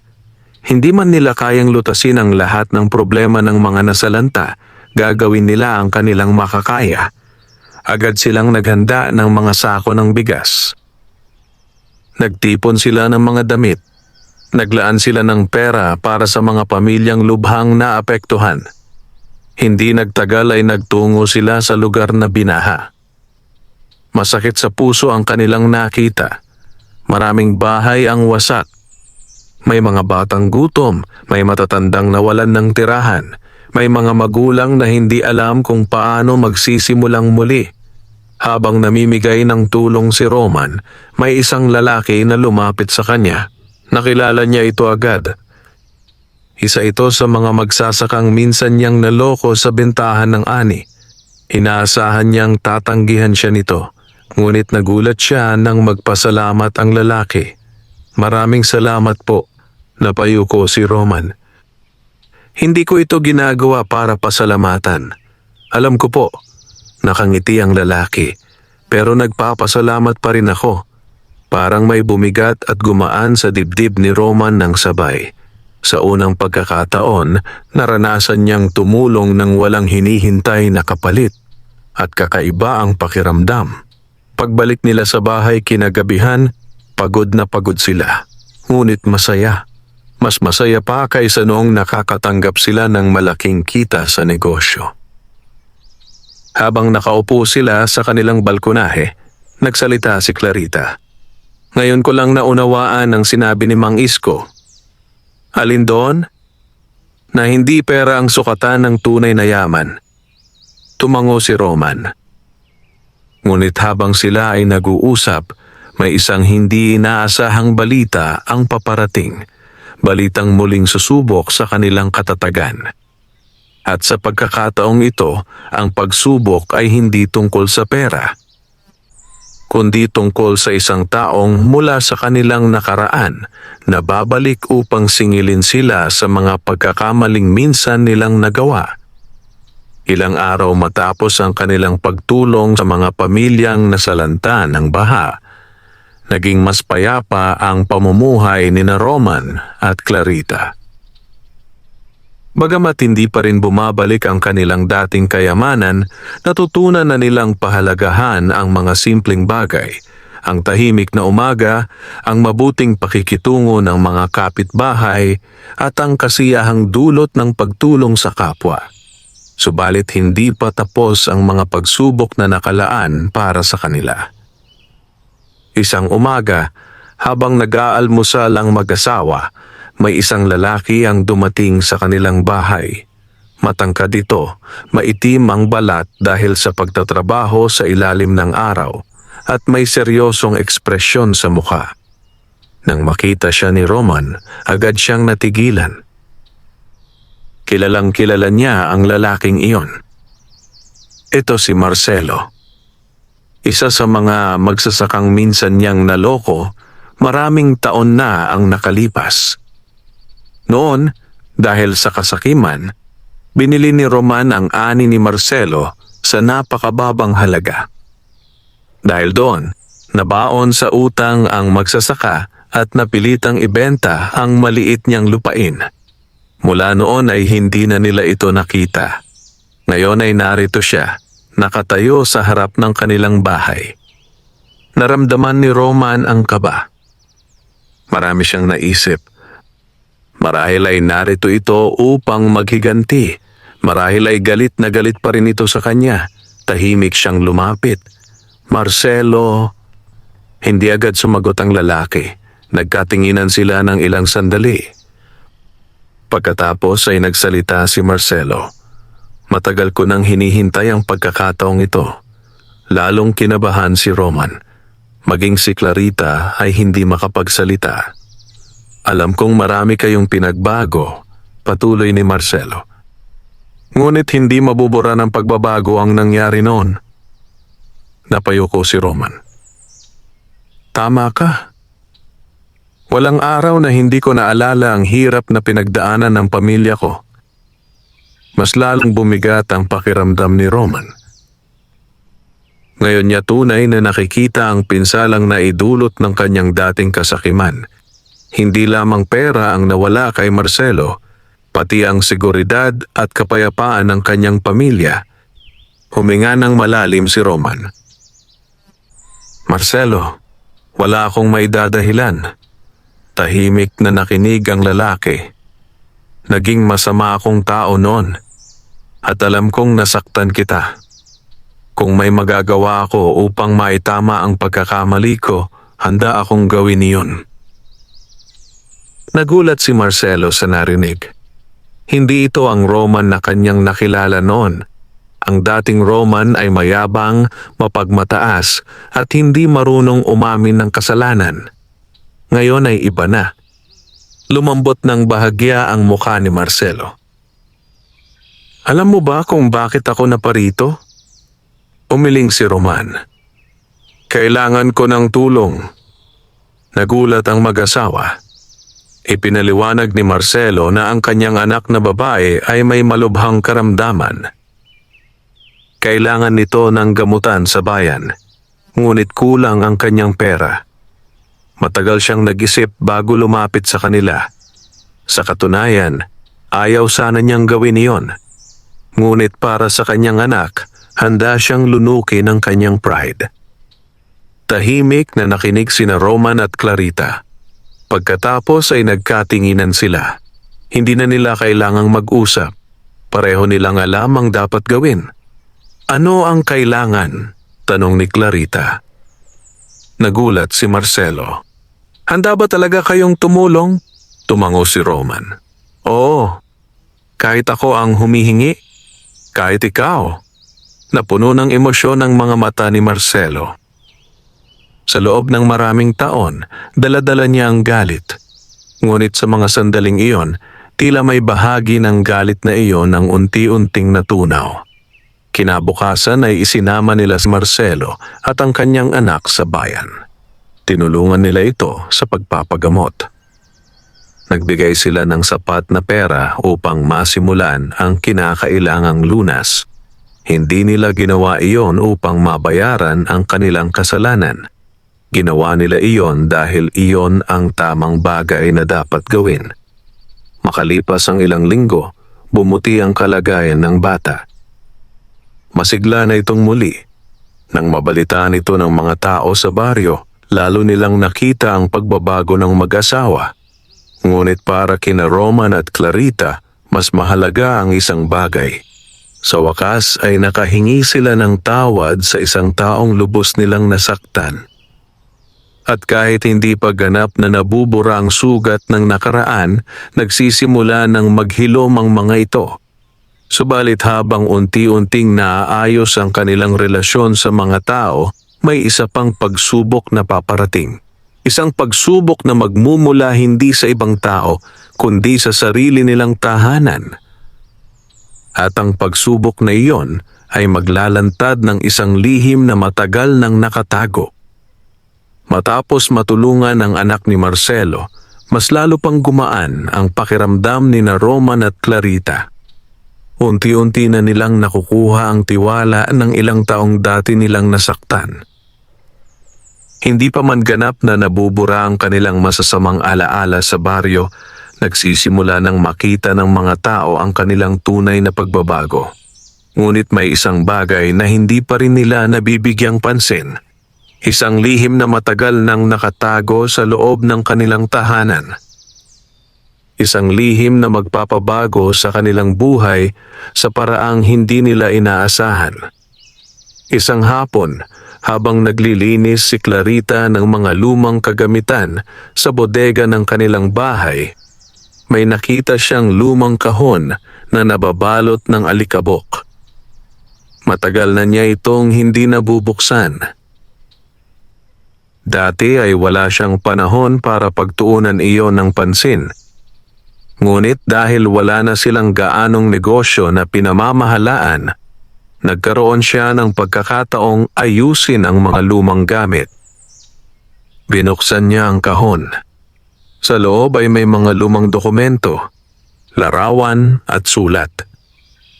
Hindi man nila kayang lutasin ang lahat ng problema ng mga nasalanta, gagawin nila ang kanilang makakaya. Agad silang naghanda ng mga sako ng bigas. Nagtipon sila ng mga damit. Naglaan sila ng pera para sa mga pamilyang lubhang naapektuhan. Hindi nagtagal ay nagtungo sila sa lugar na binaha. Masakit sa puso ang kanilang nakita. Maraming bahay ang wasak. May mga batang gutom, may matatandang nawalan ng tirahan, may mga magulang na hindi alam kung paano magsisimulang muli. Habang namimigay ng tulong si Roman, may isang lalaki na lumapit sa kanya. Nakilala niya ito agad. Isa ito sa mga magsasakang minsan niyang naloko sa bentahan ng ani. Inaasahan niyang tatanggihan siya nito, ngunit nagulat siya nang magpasalamat ang lalaki. Maraming salamat po. Napayuko si Roman. Hindi ko ito ginagawa para pasalamatan. Alam ko po, nakangiti ang lalaki, pero nagpapasalamat pa rin ako. Parang may bumigat at gumaan sa dibdib ni Roman ng sabay. Sa unang pagkakataon, naranasan niyang tumulong ng walang hinihintay na kapalit at kakaiba ang pakiramdam. Pagbalik nila sa bahay kinagabihan, pagod na pagod sila, ngunit masaya. Mas masaya pa kaysa noong nakakatanggap sila ng malaking kita sa negosyo. Habang nakaupo sila sa kanilang balkonahe, nagsalita si Clarita. Ngayon ko lang naunawaan ang sinabi ni Mang Isko. Alin doon? Na hindi pera ang sukatan ng tunay na yaman. Tumango si Roman. Ngunit habang sila ay nag-uusap, may isang hindi inaasahang balita ang paparating. Balitang muling susubok sa kanilang katatagan. At sa pagkakataong ito, ang pagsubok ay hindi tungkol sa pera, kundi tungkol sa isang taong mula sa kanilang nakaraan na babalik upang singilin sila sa mga pagkakamaling minsan nilang nagawa. Ilang araw matapos ang kanilang pagtulong sa mga pamilyang nasalanta ng baha, naging mas payapa ang pamumuhay ni Roman at Clarita. Bagamat hindi pa rin bumabalik ang kanilang dating kayamanan, natutunan na nilang pahalagahan ang mga simpleng bagay, ang tahimik na umaga, ang mabuting pakikitungo ng mga kapitbahay, at ang kasiyahang dulot ng pagtulong sa kapwa. Subalit hindi pa tapos ang mga pagsubok na nakalaan para sa kanila. Isang umaga, habang nag-aalmusal ang mag-asawa, may isang lalaki ang dumating sa kanilang bahay. Matangkad ito, maitim ang balat dahil sa pagtatrabaho sa ilalim ng araw at may seryosong ekspresyon sa mukha. Nang makita siya ni Roman, agad siyang natigilan. Kilalang kilala niya ang lalaking iyon. Ito si Marcelo. Isa sa mga magsasakang minsan niyang naloko, maraming taon na ang nakalipas. Noon, dahil sa kasakiman, binili ni Roman ang ani ni Marcelo sa napakababang halaga. Dahil doon, nabaon sa utang ang magsasaka at napilitang ibenta ang maliit niyang lupain. Mula noon ay hindi na nila ito nakita. Ngayon ay narito siya, nakatayo sa harap ng kanilang bahay. Naramdaman ni Roman ang kaba. Marami siyang naisip. Marahil ay narito ito upang maghiganti. Marahil ay galit na galit pa rin ito sa kanya. Tahimik siyang lumapit. Marcelo. Hindi agad sumagot ang lalaki. Nagkatinginan sila ng ilang sandali. Pagkatapos ay nagsalita si Marcelo. Matagal ko nang hinihintay ang pagkakataong ito. Lalong kinabahan si Roman. Maging si Clarita ay hindi makapagsalita. Alam kong marami kayong pinagbago, patuloy ni Marcelo. Ngunit hindi mabubura ng pagbabago ang nangyari noon. Napayuko si Roman. Tama ka. Walang araw na hindi ko naalala ang hirap na pinagdaanan ng pamilya ko. Mas lalong bumigat ang pakiramdam ni Roman. Ngayon niya tunay na nakikita ang pinsalang naidulot ng kanyang dating kasakiman. Hindi lamang pera ang nawala kay Marcelo, pati ang seguridad at kapayapaan ng kanyang pamilya. Huminga ng malalim si Roman. Marcelo, wala akong maidadahilan. Tahimik na nakinig ang lalaki. Naging masama akong tao noon at alam kong nasaktan kita. Kung may magagawa ako upang maitama ang pagkakamali ko, handa akong gawin iyon. Nagulat si Marcelo sa narinig. Hindi ito ang Roman na kanyang nakilala noon. Ang dating Roman ay mayabang, mapagmataas at hindi marunong umamin ng kasalanan. Ngayon ay iba na. Lumambot ng bahagya ang mukha ni Marcelo. Alam mo ba kung bakit ako naparito? Umiling si Roman. Kailangan ko ng tulong. Nagulat ang mag-asawa. Ipinaliwanag ni Marcelo na ang kanyang anak na babae ay may malubhang karamdaman. Kailangan nito ng gamutan sa bayan, ngunit kulang ang kanyang pera. Matagal siyang nag-isip bago lumapit sa kanila. Sa katunayan, ayaw sana niyang gawin iyon. Ngunit para sa kanyang anak, handa siyang lunukin ang kanyang pride. Tahimik na nakinig sina Roman at Clarita. Pagkatapos ay nagkatinginan sila. Hindi na nila kailangang mag-usap. Pareho nilang alam ang dapat gawin. Ano ang kailangan? Tanong ni Clarita. Nagulat si Marcelo. Handa ba talaga kayong tumulong? Tumango si Roman. Oo, kahit ako ang humihingi, kahit ikaw. Napuno ng emosyon ang mga mata ni Marcelo. Sa loob ng maraming taon, dala-dala niya ang galit. Ngunit sa mga sandaling iyon, tila may bahagi ng galit na iyon ang unti-unting natunaw. Kinabukasan ay isinama nila si Marcelo at ang kanyang anak sa bayan. Tinulungan nila ito sa pagpapagamot. Nagbigay sila ng sapat na pera upang masimulan ang kinakailangang lunas. Hindi nila ginawa iyon upang mabayaran ang kanilang kasalanan. Ginawa nila iyon dahil iyon ang tamang bagay na dapat gawin. Makalipas ang ilang linggo, bumuti ang kalagayan ng bata. Masigla na itong muli. Nang mabalitaan ito ng mga tao sa baryo, lalo nilang nakita ang pagbabago ng mag-asawa. Ngunit para kina Roman at Clarita, mas mahalaga ang isang bagay. Sa wakas ay nakahingi sila ng tawad sa isang taong lubos nilang nasaktan. At kahit hindi pa ganap na nabubura ang sugat ng nakaraan, nagsisimula ng maghilom ang mga ito. Subalit habang unti-unting naaayos ang kanilang relasyon sa mga tao, may isa pang pagsubok na paparating. Isang pagsubok na magmumula hindi sa ibang tao, kundi sa sarili nilang tahanan. At ang pagsubok na iyon ay maglalantad ng isang lihim na matagal nang nakatago. Matapos matulungan ang anak ni Marcelo, mas lalo pang gumaan ang pakiramdam ni na Roman at Clarita. Unti-unti na nilang nakukuha ang tiwala ng ilang taong dati nilang nasaktan. Hindi pa man ganap na nabubura ang kanilang masasamang alaala sa baryo, nagsisimula ng makita ng mga tao ang kanilang tunay na pagbabago. Ngunit may isang bagay na hindi pa rin nila nabibigyang pansin. Isang lihim na matagal nang nakatago sa loob ng kanilang tahanan. Isang lihim na magpapabago sa kanilang buhay sa paraang hindi nila inaasahan. Isang hapon, habang naglilinis si Clarita ng mga lumang kagamitan sa bodega ng kanilang bahay, may nakita siyang lumang kahon na nababalot ng alikabok. Matagal na niya itong hindi nabubuksan. Dati ay wala siyang panahon para pagtuunan iyon ng pansin. Ngunit dahil wala na silang gaanong negosyo na pinamamahalaan, nagkaroon siya ng pagkakataong ayusin ang mga lumang gamit. Binuksan niya ang kahon. Sa loob ay may mga lumang dokumento, larawan at sulat.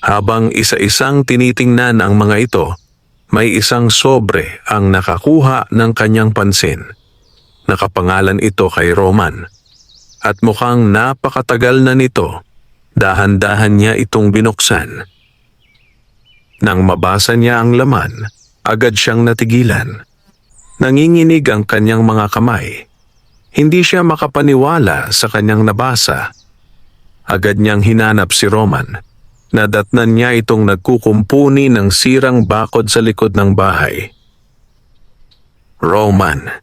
Habang isa-isang tinitingnan ang mga ito, may isang sobre ang nakakuha ng kanyang pansin. Nakapangalan ito kay Roman. At mukhang napakatagal na nito, dahan-dahan niya itong binuksan. Nang mabasa niya ang laman, agad siyang natigilan. Nanginginig ang kanyang mga kamay. Hindi siya makapaniwala sa kanyang nabasa. Agad niyang hinanap si Roman. Nadatnan niya itong nagkukumpuni ng sirang bakod sa likod ng bahay. Roman.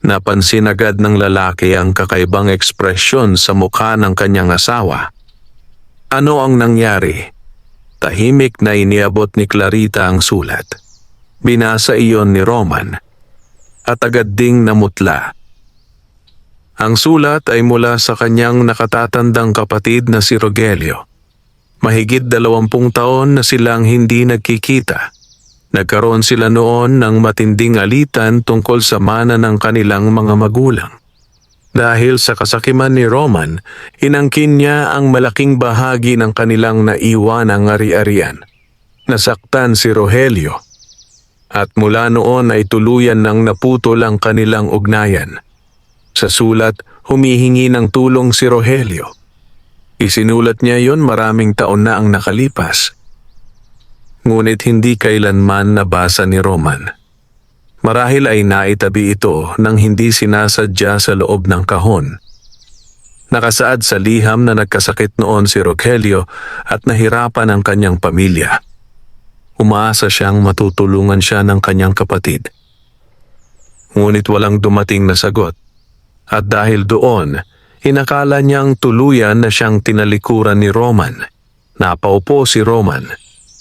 Napansin agad ng lalaki ang kakaibang ekspresyon sa mukha ng kanyang asawa. Ano ang nangyari? Tahimik na iniabot ni Clarita ang sulat. Binasa iyon ni Roman at agad ding namutla. Ang sulat ay mula sa kanyang nakatatandang kapatid na si Rogelio. Mahigit 20 taon na silang hindi nagkikita. Nagkaroon sila noon ng matinding alitan tungkol sa mana ng kanilang mga magulang. Dahil sa kasakiman ni Roman, inangkin niya ang malaking bahagi ng kanilang naiwanang ari-arian. Nasaktan si Rogelio. At mula noon ay tuluyan nang naputol ang kanilang ugnayan. Sa sulat, humihingi ng tulong si Rogelio. Isinulat niya yon maraming taon na ang nakalipas. Ngunit hindi kailanman nabasa ni Roman. Marahil ay naitabi ito nang hindi sinasadya sa loob ng kahon. Nakasaad sa liham na nagkasakit noon si Rogelio at nahirapan ang kanyang pamilya. Umaasa siyang matutulungan siya ng kanyang kapatid. Ngunit walang dumating na sagot. At dahil doon, inakala niyang tuluyan na siyang tinalikuran ni Roman. Napaupo si Roman.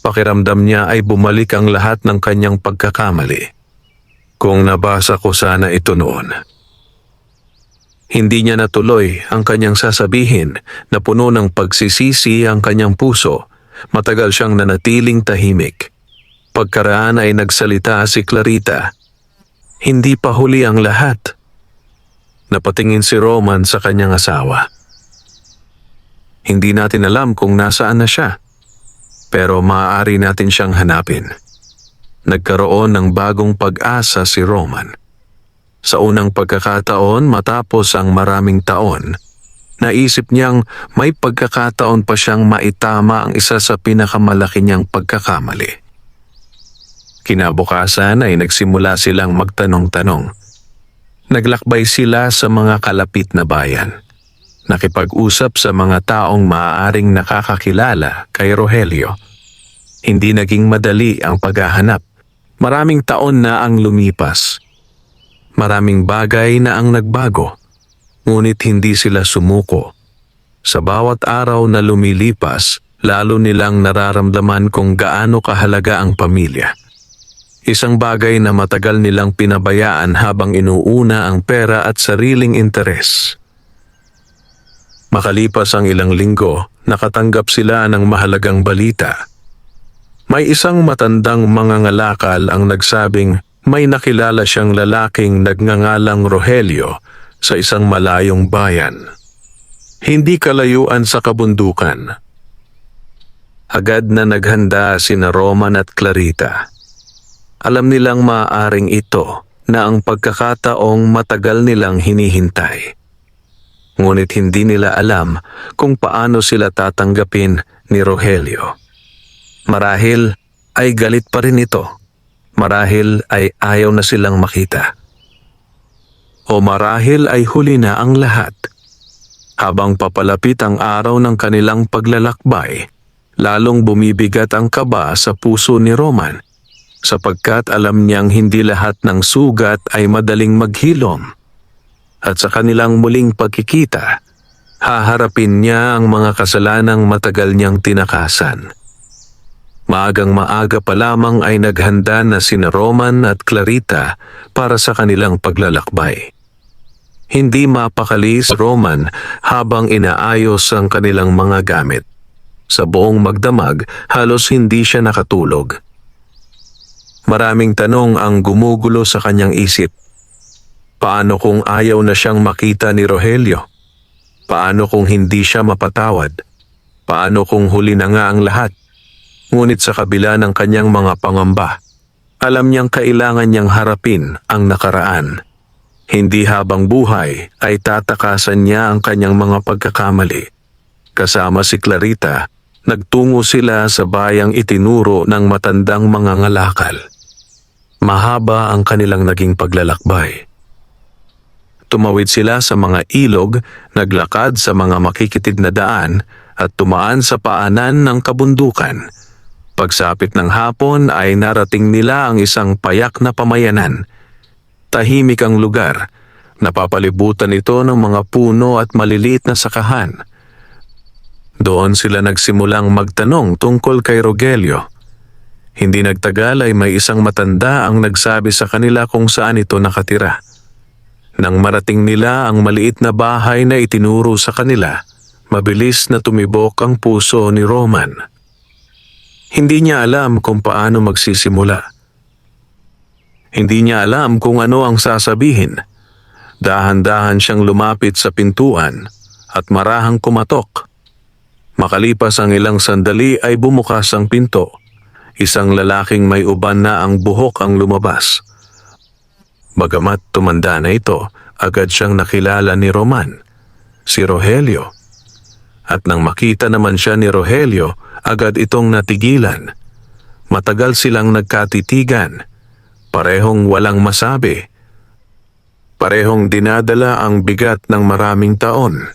Pakiramdam niya ay bumalik ang lahat ng kanyang pagkakamali. Kung nabasa ko sana ito noon. Hindi niya natuloy ang kanyang sasabihin na puno ng pagsisisi ang kanyang puso. Matagal siyang nanatiling tahimik. Pagkaraan ay nagsalita si Clarita. Hindi pa huli ang lahat. Napatingin si Roman sa kanyang asawa. Hindi natin alam kung nasaan na siya. Pero maaari natin siyang hanapin. Nagkaroon ng bagong pag-asa si Roman. Sa unang pagkakataon matapos ang maraming taon, naisip niyang may pagkakataon pa siyang maitama ang isa sa pinakamalaki niyang pagkakamali. Kinabukasan ay nagsimula silang magtanong-tanong. Naglakbay sila sa mga kalapit na bayan. Nakipag-usap sa mga taong maaaring nakakakilala kay Rogelio. Hindi naging madali ang paghahanap. Maraming taon na ang lumipas. Maraming bagay na ang nagbago. Ngunit hindi sila sumuko. Sa bawat araw na lumilipas, lalo nilang nararamdaman kung gaano kahalaga ang pamilya. Isang bagay na matagal nilang pinabayaan habang inuuna ang pera at sariling interes. Makalipas ang ilang linggo, nakatanggap sila ng mahalagang balita. May isang matandang mangangalakal ang nagsabing may nakilala siyang lalaking nagngangalang Rogelio sa isang malayong bayan. Hindi kalayuan sa kabundukan. Agad na naghanda sina Roman at Clarita. Alam nilang maaaring ito na ang pagkakataong matagal nilang hinihintay. Ngunit hindi nila alam kung paano sila tatanggapin ni Rogelio. Marahil ay galit pa rin ito. Marahil ay ayaw na silang makita. O marahil ay huli na ang lahat. Habang papalapit ang araw ng kanilang paglalakbay, lalong bumibigat ang kaba sa puso ni Roman sapagkat alam niyang hindi lahat ng sugat ay madaling maghilom. At sa kanilang muling pagkikita, haharapin niya ang mga kasalanang matagal niyang tinakasan. Maagang maaga pa lamang ay naghanda na sina Roman at Clarita para sa kanilang paglalakbay. Hindi mapakali si Roman habang inaayos ang kanilang mga gamit. Sa buong magdamag, halos hindi siya nakatulog. Maraming tanong ang gumugulo sa kanyang isip. Paano kung ayaw na siyang makita ni Rogelio? Paano kung hindi siya mapatawad? Paano kung huli na nga ang lahat? Ngunit sa kabila ng kanyang mga pangamba, alam niyang kailangan niyang harapin ang nakaraan. Hindi habang buhay ay tatakasan niya ang kanyang mga pagkakamali. Kasama si Clarita, nagtungo sila sa bayang itinuro ng matandang mga ngalakal. Mahaba ang kanilang naging paglalakbay. Tumawid sila sa mga ilog, naglakad sa mga makikitid na daan at tumaan sa paanan ng kabundukan. Pagsapit ng hapon ay narating nila ang isang payak na pamayanan. Tahimik ang lugar, napapalibutan ito ng mga puno at maliliit na sakahan. Doon sila nagsimulang magtanong tungkol kay Rogelio. Hindi nagtagal ay may isang matanda ang nagsabi sa kanila kung saan ito nakatira. Nang marating nila ang maliit na bahay na itinuro sa kanila, mabilis na tumibok ang puso ni Roman. Hindi niya alam kung paano magsisimula. Hindi niya alam kung ano ang sasabihin. Dahan-dahan siyang lumapit sa pintuan at marahang kumatok. Makalipas ang ilang sandali ay bumukas ang pinto. Isang lalaking may uban na ang buhok ang lumabas. Bagamat tumanda na ito, agad siyang nakilala ni Roman, si Rogelio. At nang makita naman siya ni Rogelio, agad itong natigilan. Matagal silang nagkatitigan, parehong walang masabi. Parehong dinadala ang bigat ng maraming taon.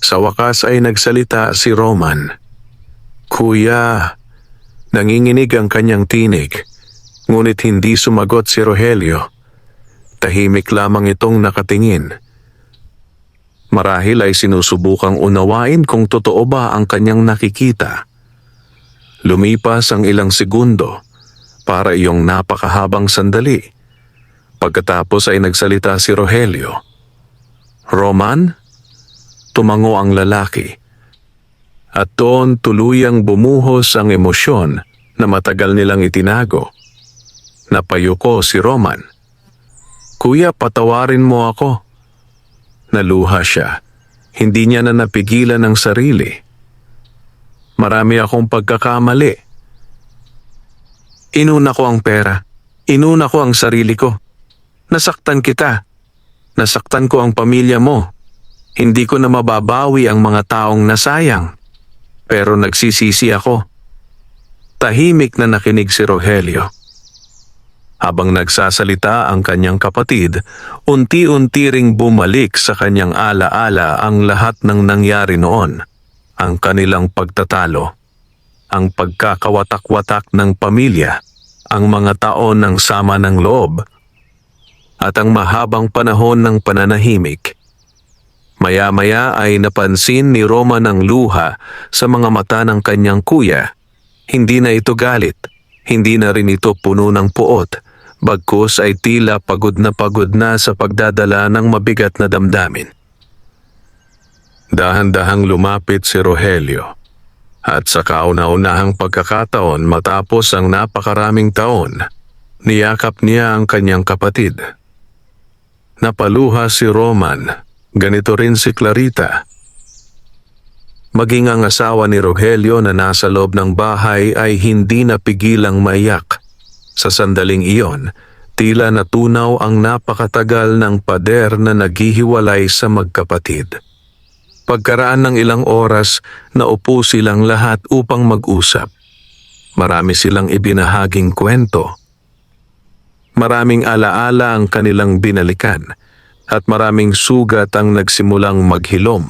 Sa wakas ay nagsalita si Roman. "Kuya," nanginginig ang kanyang tinig, ngunit hindi sumagot si Rogelio. Tahimik lamang itong nakatingin. Marahil ay sinusubukang unawain kung totoo ba ang kanyang nakikita. Lumipas ang ilang segundo, para iyong napakahabang sandali. Pagkatapos ay nagsalita si Rogelio. "Roman?" Tumango ang lalaki. At doon tuluyang bumuhos ang emosyon na matagal nilang itinago. Napayuko si Roman. "Kuya, patawarin mo ako." Naluha siya. Hindi niya na napigilan ang sarili. "Marami akong pagkakamali. Inuna ko ang pera. Inuna ko ang sarili ko. Nasaktan kita. Nasaktan ko ang pamilya mo. Hindi ko na mababawi ang mga taong nasayang. Pero nagsisisi ako." Tahimik na nakinig si Rogelio. Habang nagsasalita ang kanyang kapatid, unti-unti ring bumalik sa kanyang alaala ang lahat ng nangyari noon. Ang kanilang pagtatalo, ang pagkakawatak-watak ng pamilya, ang mga taon ng sama ng loob, at ang mahabang panahon ng pananahimik. Maya-maya ay napansin ni Roman ang luha sa mga mata ng kanyang kuya. Hindi na ito galit, hindi na rin ito puno ng puot, bagkus ay tila pagod na sa pagdadala ng mabigat na damdamin. Dahan-dahang lumapit si Rogelio at sa kauna-unahang pagkakataon matapos ang napakaraming taon, niyakap niya ang kanyang kapatid. Napaluha si Roman. Ganito rin si Clarita. Maging ang asawa ni Rogelio na nasa loob ng bahay ay hindi napigilang maiyak. Sa sandaling iyon, tila natunaw ang napakatagal ng pader na naghihiwalay sa magkapatid. Pagkaraan ng ilang oras, naupo silang lahat upang mag-usap. Marami silang ibinahaging kwento. Maraming alaala ang kanilang binalikan. At maraming sugat ang nagsimulang maghilom.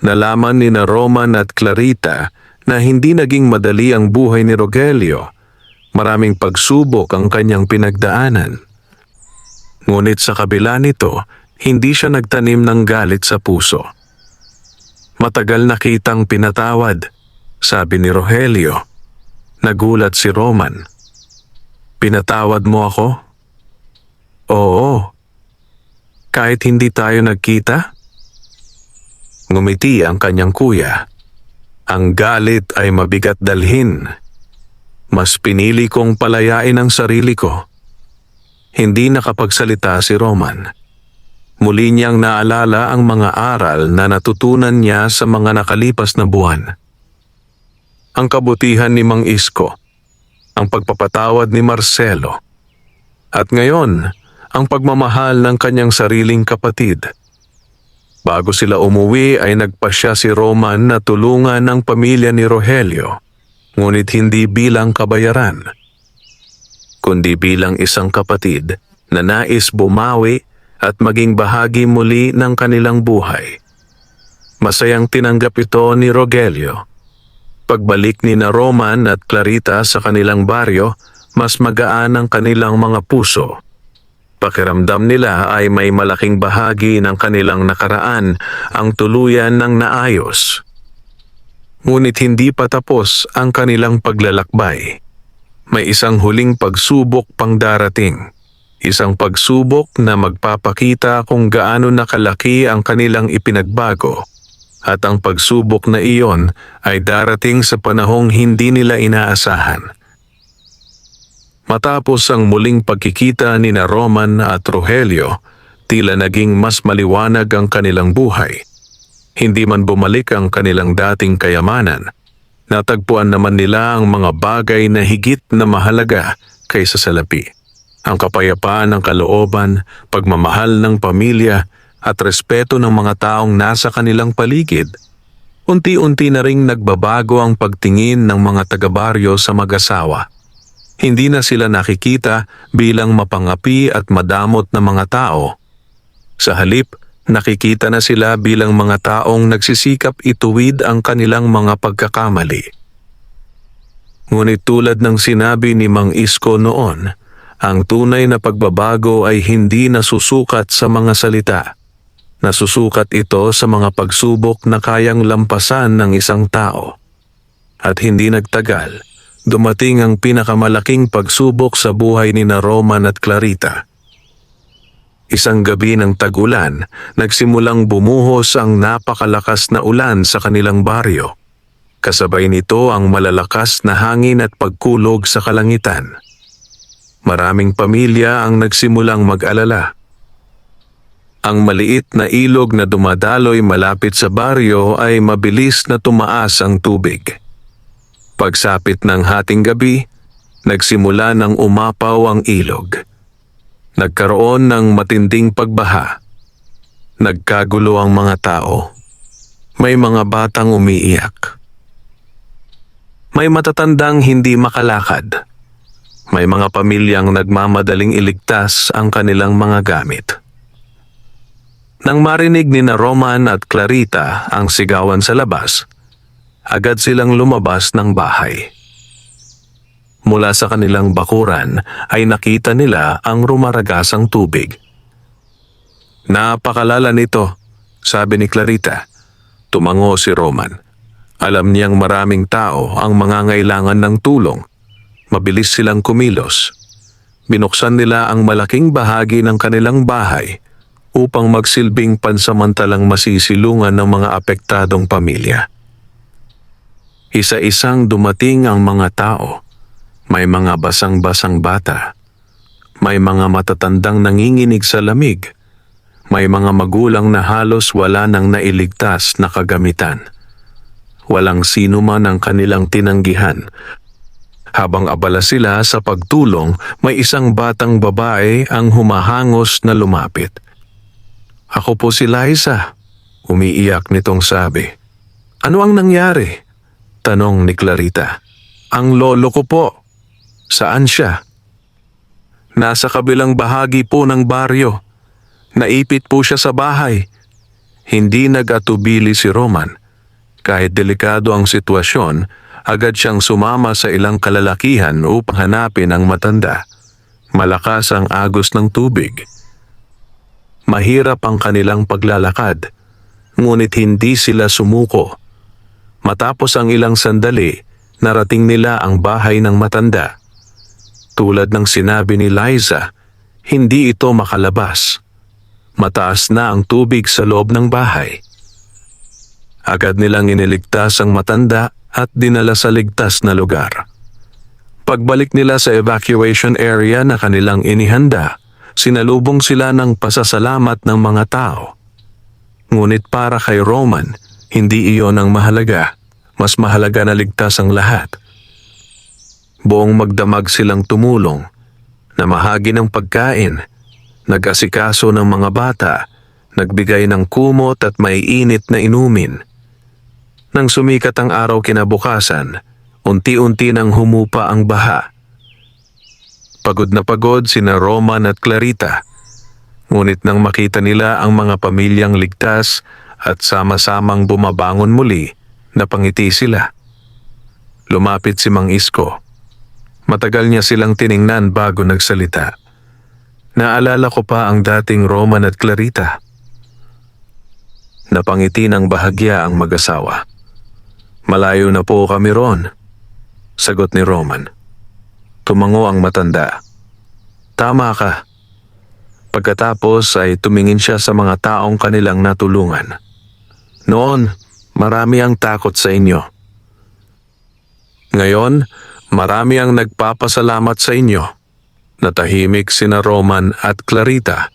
Nalaman ni Roman at Clarita na hindi naging madali ang buhay ni Rogelio. Maraming pagsubok ang kanyang pinagdaanan. Ngunit sa kabila nito, hindi siya nagtanim ng galit sa puso. Matagal na kitang pinatawad, sabi ni Rogelio. Nagulat si Roman. Pinatawad mo ako? Oo. Kahit hindi tayo nagkita? Ngumiti ang kanyang kuya. Ang galit ay mabigat dalhin. Mas pinili kong palayain ang sarili ko. Hindi nakapagsalita si Roman. Muli niyang naalala ang mga aral na natutunan niya sa mga nakalipas na buwan. Ang kabutihan ni Mang Isko, ang pagpapatawad ni Marcelo, at ngayon, ang pagmamahal ng kanyang sariling kapatid. Bago sila umuwi ay nagpasya si Roman na tulungan ang pamilya ni Rogelio, ngunit hindi bilang kabayaran, kundi bilang isang kapatid na nais bumawi at maging bahagi muli ng kanilang buhay. Masayang tinanggap ito ni Rogelio. Pagbalik ni Roman at Clarita sa kanilang baryo, mas magaan ang kanilang mga puso. Pakiramdam nila ay may malaking bahagi ng kanilang nakaraan ang tuluyan ng naayos. Ngunit hindi pa tapos ang kanilang paglalakbay. May isang huling pagsubok pang darating. Isang pagsubok na magpapakita kung gaano nakalaki ang kanilang ipinagbago. At ang pagsubok na iyon ay darating sa panahong hindi nila inaasahan. Matapos ang muling pagkikita ni Roman at Rogelio, tila naging mas maliwanag ang kanilang buhay. Hindi man bumalik ang kanilang dating kayamanan, natagpuan naman nila ang mga bagay na higit na mahalaga kaysa salapi. Ang kapayapaan ng kalooban, pagmamahal ng pamilya, at respeto ng mga taong nasa kanilang paligid. Unti-unti na ring nagbabago ang pagtingin ng mga taga-baryo sa mag-asawa. Hindi na sila nakikita bilang mapangapi at madamot na mga tao. Sa halip, nakikita na sila bilang mga taong nagsisikap ituwid ang kanilang mga pagkakamali. Ngunit tulad ng sinabi ni Mang Isko noon, ang tunay na pagbabago ay hindi nasusukat sa mga salita. Nasusukat ito sa mga pagsubok na kayang lampasan ng isang tao. At hindi nagtagal, dumating ang pinakamalaking pagsubok sa buhay ni Roman at Clarita. Isang gabi ng tag-ulan, nagsimulang bumuhos ang napakalakas na ulan sa kanilang baryo. Kasabay nito ang malalakas na hangin at pagkulog sa kalangitan. Maraming pamilya ang nagsimulang mag-alala. Ang maliit na ilog na dumadaloy malapit sa baryo ay mabilis na tumaas ang tubig. Pagsapit ng hating gabi, nagsimula ng umapaw ang ilog. Nagkaroon ng matinding pagbaha. Nagkagulo ang mga tao. May mga batang umiiyak. May matatandang hindi makalakad. May mga pamilyang nagmamadaling iligtas ang kanilang mga gamit. Nang marinig ni Roman at Clarita ang sigawan sa labas, agad silang lumabas ng bahay. Mula sa kanilang bakuran ay nakita nila ang rumaragasang tubig. Napakalala nito, sabi ni Clarita. Tumango si Roman. Alam niyang maraming tao ang mangangailangan ng tulong. Mabilis silang kumilos. Binuksan nila ang malaking bahagi ng kanilang bahay upang magsilbing pansamantalang masisilungan ng mga apektadong pamilya. Isa-isang dumating ang mga tao. May mga basang-basang bata. May mga matatandang nanginginig sa lamig. May mga magulang na halos wala nang nailigtas na kagamitan. Walang sino man ang kanilang tinanggihan. Habang abala sila sa pagtulong, may isang batang babae ang humahangos na lumapit. "Ako po si Liza," umiiyak nitong sabi. "Ano ang nangyari?" tanong ni Clarita. "Ang lolo ko po." "Saan siya?" "Nasa kabilang bahagi po ng baryo. Naipit po siya sa bahay." Hindi nag-atubili si Roman. Kahit delikado ang sitwasyon, agad siyang sumama sa ilang kalalakihan upang hanapin ang matanda. Malakas ang agos ng tubig. Mahirap ang kanilang paglalakad, ngunit hindi sila sumuko. Matapos ang ilang sandali, narating nila ang bahay ng matanda. Tulad ng sinabi ni Liza, hindi ito makalabas. Mataas na ang tubig sa loob ng bahay. Agad nilang iniligtas ang matanda at dinala sa ligtas na lugar. Pagbalik nila sa evacuation area na kanilang inihanda, sinalubong sila ng pasasalamat ng mga tao. Ngunit para kay Roman, hindi iyon ang mahalaga. Mas mahalaga na ligtas ang lahat. Buong magdamag silang tumulong, namahagi ng pagkain, nag-asikaso ng mga bata, nagbigay ng kumot at maiinit na inumin. Nang sumikat ang araw kinabukasan, unti-unti nang humupa ang baha. Pagod na pagod sina Roman at Clarita. Ngunit nang makita nila ang mga pamilyang ligtas at sama-samang bumabangon muli, napangiti sila. Lumapit si Mang Isko. Matagal niya silang tiningnan bago nagsalita. "Naalala ko pa ang dating Roman at Clarita." Napangiti ng bahagya ang mag-asawa. "Malayo na po kami ron," sagot ni Roman. Tumango ang matanda. "Tama ka." Pagkatapos ay tumingin siya sa mga taong kanilang natulungan. "Noon, marami ang takot sa inyo. Ngayon, marami ang nagpapasalamat sa inyo." Natahimik sina Roman at Clarita,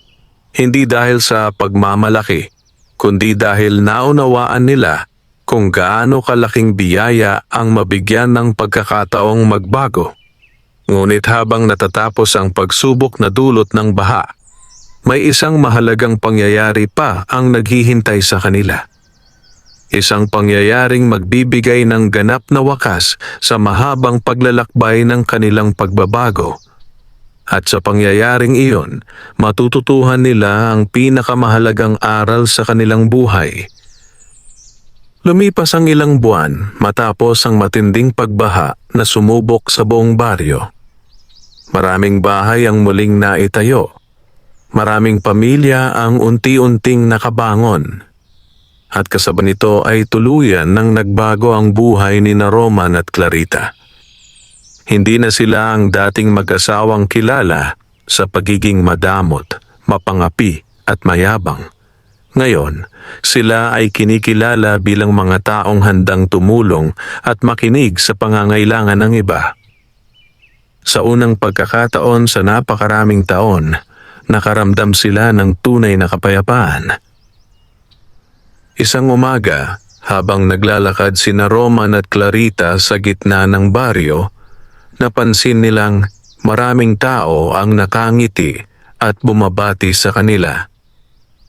hindi dahil sa pagmamalaki, kundi dahil naunawaan nila kung gaano kalaking biyaya ang mabigyan ng pagkakataong magbago. Ngunit habang natatapos ang pagsubok na dulot ng baha, may isang mahalagang pangyayari pa ang naghihintay sa kanila. Isang pangyayaring magbibigay ng ganap na wakas sa mahabang paglalakbay ng kanilang pagbabago. At sa pangyayaring iyon, matututuhan nila ang pinakamahalagang aral sa kanilang buhay. Lumipas ang ilang buwan matapos ang matinding pagbaha na sumubok sa buong baryo. Maraming bahay ang muling naitayo. Maraming pamilya ang unti-unting nakabangon. At kasabay nito ay tuluyan nang nagbago ang buhay ni Roman at Clarita. Hindi na sila ang dating mag-asawang kilala sa pagiging madamot, mapangapi at mayabang. Ngayon, sila ay kinikilala bilang mga taong handang tumulong at makinig sa pangangailangan ng iba. Sa unang pagkakataon sa napakaraming taon, nakaramdam sila ng tunay na kapayapaan. Isang umaga, habang naglalakad sina Roman at Clarita sa gitna ng baryo, napansin nilang maraming tao ang nakangiti at bumabati sa kanila.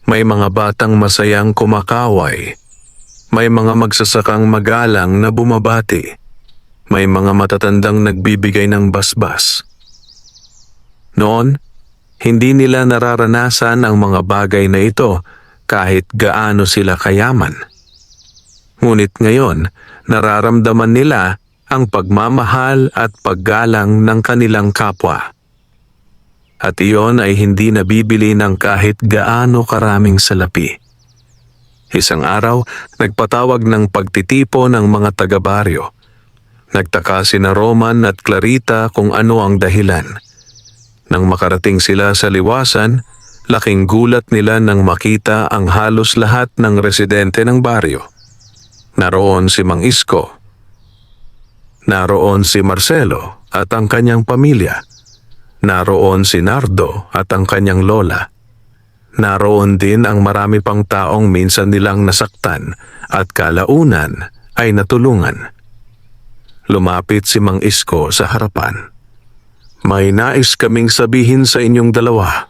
May mga batang masayang kumakaway. May mga magsasakang magalang na bumabati. May mga matatandang nagbibigay ng basbas. Noon, hindi nila nararanasan ang mga bagay na ito kahit gaano sila kayaman. Ngunit ngayon, nararamdaman nila ang pagmamahal at paggalang ng kanilang kapwa. At iyon ay hindi nabibili ng kahit gaano karaming salapi. Isang araw, nagpatawag ng pagtitipon ng mga taga-baryo. Nagtaka sina Roman at Clarita kung ano ang dahilan. Nang makarating sila sa liwasan, laking gulat nila nang makita ang halos lahat ng residente ng baryo. Naroon si Mang Isko. Naroon si Marcelo at ang kanyang pamilya. Naroon si Nardo at ang kanyang lola. Naroon din ang marami pang taong minsan nilang nasaktan at kalaunan ay natulungan. Lumapit si Mang Isko sa harapan. "May nais kaming sabihin sa inyong dalawa."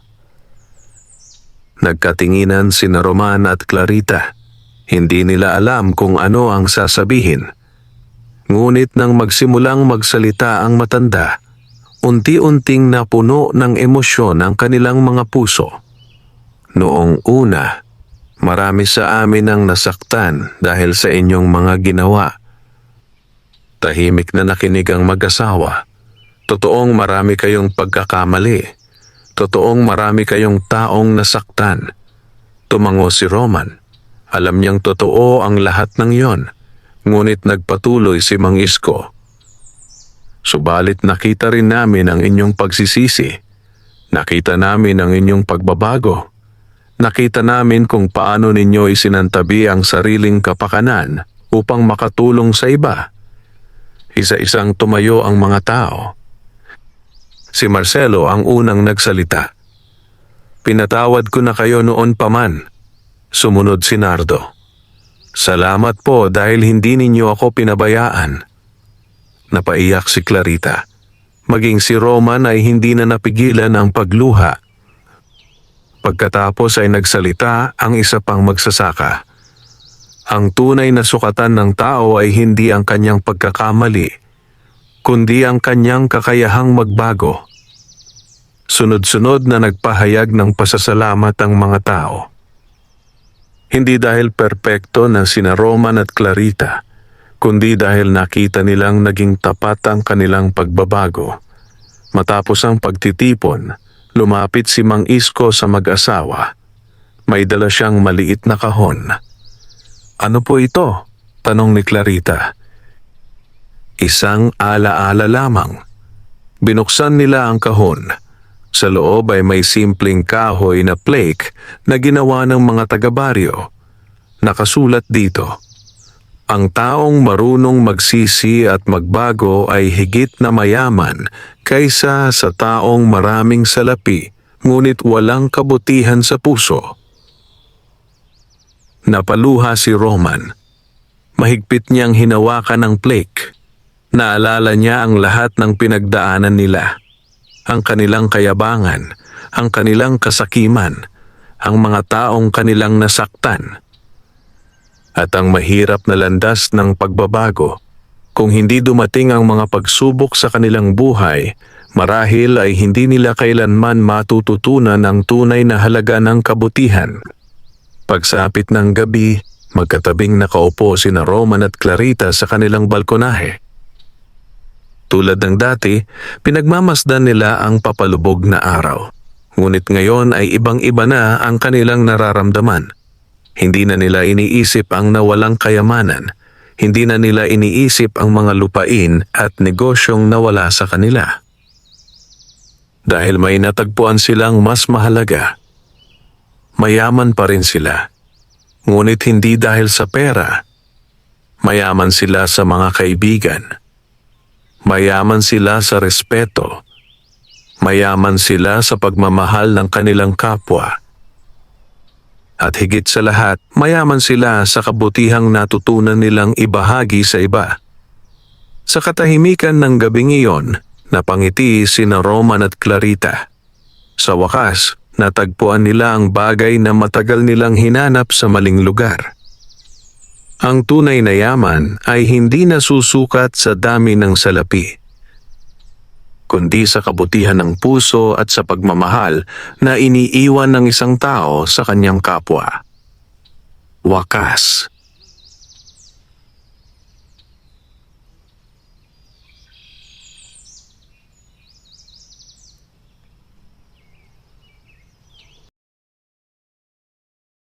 Nagkatinginan sina Roman at Clarita. Hindi nila alam kung ano ang sasabihin. Ngunit nang magsimulang magsalita ang matanda, unti-unting napuno ng emosyon ang kanilang mga puso. "Noong una, marami sa amin ang nasaktan dahil sa inyong mga ginawa." Tahimik na nakinig ang mag-asawa. Totoong marami kayong pagkakamali. Totoong marami kayong taong nasaktan. Tumango si Roman. Alam niyang totoo ang lahat ng yon. Ngunit nagpatuloy si Mang Isko. "Subalit nakita rin namin ang inyong pagsisisi. Nakita namin ang inyong pagbabago. Nakita namin kung paano ninyo isinantabi ang sariling kapakanan upang makatulong sa iba." Isa-isang tumayo ang mga tao. Si Marcelo ang unang nagsalita. "Pinatawad ko na kayo noon pa man." Sumunod si Nardo. "Salamat po dahil hindi ninyo ako pinabayaan." Napaiyak si Clarita. Maging si Roman ay hindi na napigilan ang pagluha. Pagkatapos ay nagsalita ang isa pang magsasaka. Ang tunay na sukatan ng tao ay hindi ang kanyang pagkakamali, kundi ang kanyang kakayahang magbago. Sunod-sunod na nagpahayag ng pasasalamat ang mga tao. Hindi dahil perpekto na sina Roman at Clarita, kundi dahil nakita nilang naging tapat ang kanilang pagbabago. Matapos ang pagtitipon, lumapit si Mang Isko sa mag-asawa. May dala siyang maliit na kahon. "Ano po ito?" tanong ni Clarita. "Isang alaala lamang." Binuksan nila ang kahon. Sa loob ay may simpleng kahoy na plaque na ginawa ng mga taga-baryo. Nakasulat dito, "Ang taong marunong magsisi at magbago ay higit na mayaman kaysa sa taong maraming salapi ngunit walang kabutihan sa puso." Napaluha si Roman. Mahigpit niyang hinawakan ang plaque. Naalala niya ang lahat ng pinagdaanan nila. Ang kanilang kayabangan, ang kanilang kasakiman, ang mga taong kanilang nasaktan. At ang mahirap na landas ng pagbabago. Kung hindi dumating ang mga pagsubok sa kanilang buhay, marahil ay hindi nila kailanman matututunan ang tunay na halaga ng kabutihan. Pagsapit ng gabi, magkatabing nakaupo sina Roman at Clarita sa kanilang balkonahe. Tulad ng dati, pinagmamasdan nila ang papalubog na araw. Ngunit ngayon ay ibang-iba na ang kanilang nararamdaman. Hindi na nila iniisip ang nawalang kayamanan. Hindi na nila iniisip ang mga lupain at negosyong nawala sa kanila. Dahil may natagpuan silang mas mahalaga. Mayaman pa rin sila. Ngunit hindi dahil sa pera. Mayaman sila sa mga kaibigan. Mayaman sila sa respeto. Mayaman sila sa pagmamahal ng kanilang kapwa. At higit sa lahat, mayaman sila sa kabutihang natutunan nilang ibahagi sa iba. Sa katahimikan ng gabing iyon, napangiti sina Roman at Clarita. Sa wakas, natagpuan nila ang bagay na matagal nilang hinanap sa maling lugar. Ang tunay na yaman ay hindi nasusukat sa dami ng salapi, kundi sa kabutihan ng puso at sa pagmamahal na iniiwan ng isang tao sa kanyang kapwa. Wakas.